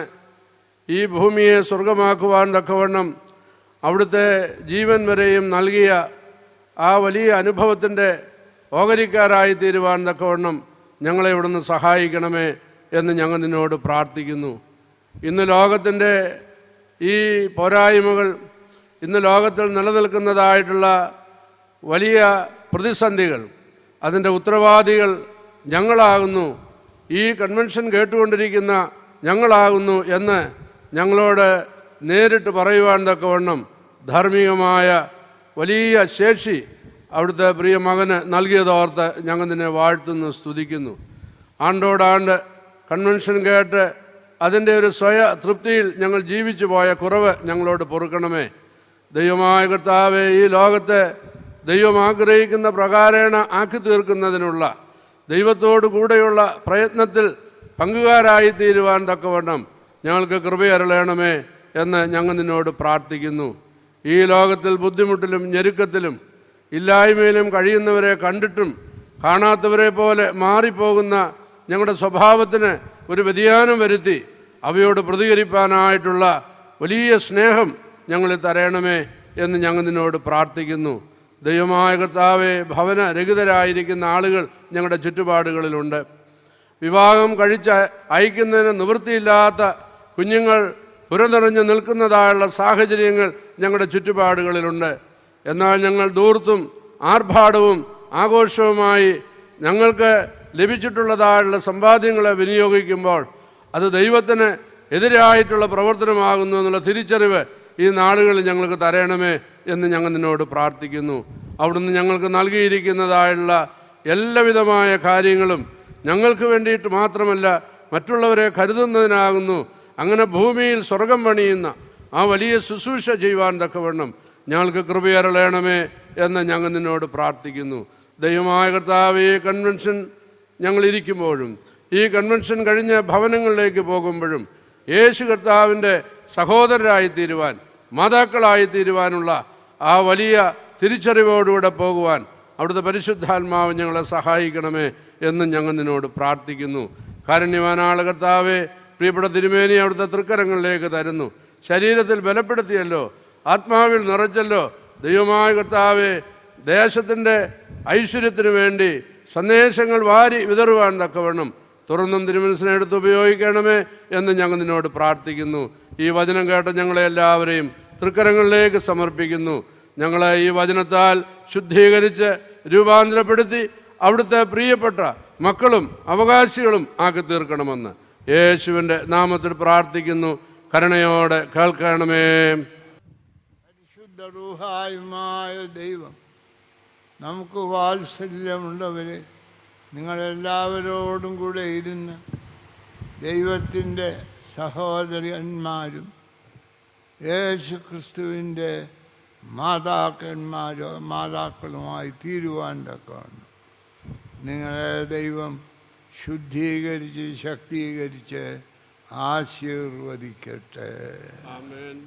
ഈ ഭൂമിയെ സ്വർഗമാക്കുവാൻ തക്കവണ്ണം അവിടുത്തെ ജീവൻ വരെയും നൽകിയ ആ വലിയ അനുഭവത്തിൻ്റെ ഓഹരിക്കാരായി തീരുവാൻ തക്കവണ്ണം ഞങ്ങളെ ഇവിടുന്ന് സഹായിക്കണമേ എന്ന് ഞങ്ങൾ നിന്നോട് പ്രാർത്ഥിക്കുന്നു. ഇന്ന് ലോകത്തിൻ്റെ ഈ പോരായ്മകൾ, ഇന്ന് ലോകത്തിൽ നിലനിൽക്കുന്നതായിട്ടുള്ള വലിയ പ്രതിസന്ധികൾ, അതിൻ്റെ ഉത്തരവാദികൾ ഞങ്ങളാകുന്നു, ഈ കൺവെൻഷൻ കേട്ടുകൊണ്ടിരിക്കുന്ന ഞങ്ങളാകുന്നു എന്ന് ഞങ്ങളോട് നേരിട്ട് പറയുവാൻ തക്കവണ്ണം ധാർമ്മികമായ വലിയ ശേഷി അവിടുത്തെ പ്രിയ മകന് നൽകിയതോർത്ത് ഞങ്ങൾ നിന്നെ വാഴ്ത്തുന്നു, സ്തുതിക്കുന്നു. ആണ്ടോടാണ്ട് കൺവെൻഷൻ കേട്ട് അതിൻ്റെ ഒരു സ്വയ തൃപ്തിയിൽ ഞങ്ങൾ ജീവിച്ചു പോയ കുറവ് ഞങ്ങളോട് പൊറുക്കണമേ. ദൈവമായ കർത്താവേ, ഈ ലോകത്തെ ദൈവം ആഗ്രഹിക്കുന്ന പ്രകാരേണ ആക്കി തീർക്കുന്നതിനുള്ള ദൈവത്തോടു കൂടെയുള്ള പ്രയത്നത്തിൽ പങ്കുകാരായി തീരുവാൻ തക്കവണ്ണം ഞങ്ങൾക്ക് കൃപയരുളയണമേ എന്ന് ഞങ്ങൾ നിന്നോട് പ്രാർത്ഥിക്കുന്നു. ഈ ലോകത്തിൽ ബുദ്ധിമുട്ടിലും ഞെരുക്കത്തിലും ഇല്ലായ്മയിലും കഴിയുന്നവരെ കണ്ടിട്ടും കാണാത്തവരെ പോലെ മാറിപ്പോകുന്ന ഞങ്ങളുടെ സ്വഭാവത്തിന് ഒരു വ്യതിയാനം വരുത്തി അവയോട് പ്രതികരിപ്പാനായിട്ടുള്ള വലിയ സ്നേഹം ഞങ്ങളിൽ തരയണമേ എന്ന് ഞങ്ങൾ നിന്നോട് പ്രാർത്ഥിക്കുന്നു. ദൈവമായ കർത്താവേ, ഭവന രഹിതരായിരിക്കുന്ന ആളുകൾ ഞങ്ങളുടെ ചുറ്റുപാടുകളിലുണ്ട്. വിവാഹം കഴിച്ച് അയക്കുന്നതിന് നിവൃത്തിയില്ലാത്ത കുഞ്ഞുങ്ങൾ പുരനിറഞ്ഞ് നിൽക്കുന്നതായുള്ള സാഹചര്യങ്ങൾ ഞങ്ങളുടെ ചുറ്റുപാടുകളിലുണ്ട്. എന്നാൽ ഞങ്ങൾ ധൂർത്തും ആർഭാടവും ആഘോഷവുമായി ഞങ്ങൾക്ക് ലഭിച്ചിട്ടുള്ളതായുള്ള സമ്പാദ്യങ്ങളെ വിനിയോഗിക്കുമ്പോൾ അത് ദൈവത്തിന് എതിരായിട്ടുള്ള പ്രവർത്തനമാകുന്നു എന്നുള്ള തിരിച്ചറിവ് ഈ നാളുകളിൽ ഞങ്ങൾക്ക് തരയണമേ എന്ന് ഞങ്ങൾ നിന്നോട് പ്രാർത്ഥിക്കുന്നു. അവിടുന്ന് ഞങ്ങൾക്ക് നൽകിയിരിക്കുന്നതായുള്ള എല്ലാവിധമായ കാര്യങ്ങളും ഞങ്ങൾക്ക് വേണ്ടിയിട്ട് മാത്രമല്ല, മറ്റുള്ളവരെ കരുതുന്നതിനാകുന്നു. അങ്ങനെ ഭൂമിയിൽ സ്വർഗം പണിയുന്ന ആ വലിയ ശുശ്രൂഷ ചെയ്യുവാൻ തക്കവണ്ണം ഞങ്ങൾക്ക് കൃപയരുളയണമേ എന്ന് ഞങ്ങൾ നിന്നോട് പ്രാർത്ഥിക്കുന്നു. ദൈവമായ കർത്താവ്, ഈ കൺവെൻഷൻ ഞങ്ങളിരിക്കുമ്പോഴും ഈ കൺവെൻഷൻ കഴിഞ്ഞ് ഭവനങ്ങളിലേക്ക് പോകുമ്പോഴും യേശു കർത്താവിൻ്റെ സഹോദരരായി തീരുവാൻ, മാതാക്കളായി തീരുവാനുള്ള ആ വലിയ തിരിച്ചറിവോടുകൂടെ പോകുവാൻ അവിടുത്തെ പരിശുദ്ധാത്മാവ് ഞങ്ങളെ സഹായിക്കണമേ എന്ന് ഞങ്ങൾ നിന്നോട് പ്രാർത്ഥിക്കുന്നു. കാരുണ്യവാനായ കർത്താവേ, പ്രിയപ്പെട്ട തിരുമേനി അവിടുത്തെ തൃക്കരങ്ങളിലേക്ക് തരുന്നു. ശരീരത്തിൽ ബലപ്പെടുത്തിയല്ലോ, ആത്മാവിൽ നിറച്ചല്ലോ. ദൈവമായ കർത്താവേ, ദേശത്തിൻ്റെ ഐശ്വര്യത്തിനു വേണ്ടി സന്ദേശങ്ങൾ വാരി വിതറുവാൻ തക്കവണ്ണം തുറന്നും തിരുമനസിനെ എടുത്ത് ഉപയോഗിക്കണമേ എന്ന് ഞങ്ങൾ നിന്നോട് പ്രാർത്ഥിക്കുന്നു. ഈ വചനം കേട്ട ഞങ്ങളെ എല്ലാവരെയും തൃക്കരങ്ങളിലേക്ക് സമർപ്പിക്കുന്നു. ഞങ്ങളെ ഈ വചനത്താൽ ശുദ്ധീകരിച്ച് രൂപാന്തരപ്പെടുത്തി അവിടുത്തെ പ്രിയപ്പെട്ട മക്കളും അവകാശികളും ആക്കി തീർക്കണമെന്ന് യേശുവിൻ്റെ നാമത്തിൽ പ്രാർത്ഥിക്കുന്നു. കരുണയോടെ കേൾക്കണമേ. പരിശുദ്ധ റൂഹായുമായ ദൈവം നമുക്ക് വാത്സല്യമുള്ളവരെ നിങ്ങളെല്ലാവരോടും കൂടെ ഇരുന്ന് ദൈവത്തിൻ്റെ സഹോദരന്മാരും യേശു ക്രിസ്തുവിൻ്റെ മാതാക്കളുമായി തീരുവാൻ തക്കവണ്ണം നിങ്ങളെ ദൈവം ശുദ്ധീകരിച്ച് ശക്തീകരിച്ച് ആശീർവദിക്കട്ടെ. ആമേൻ.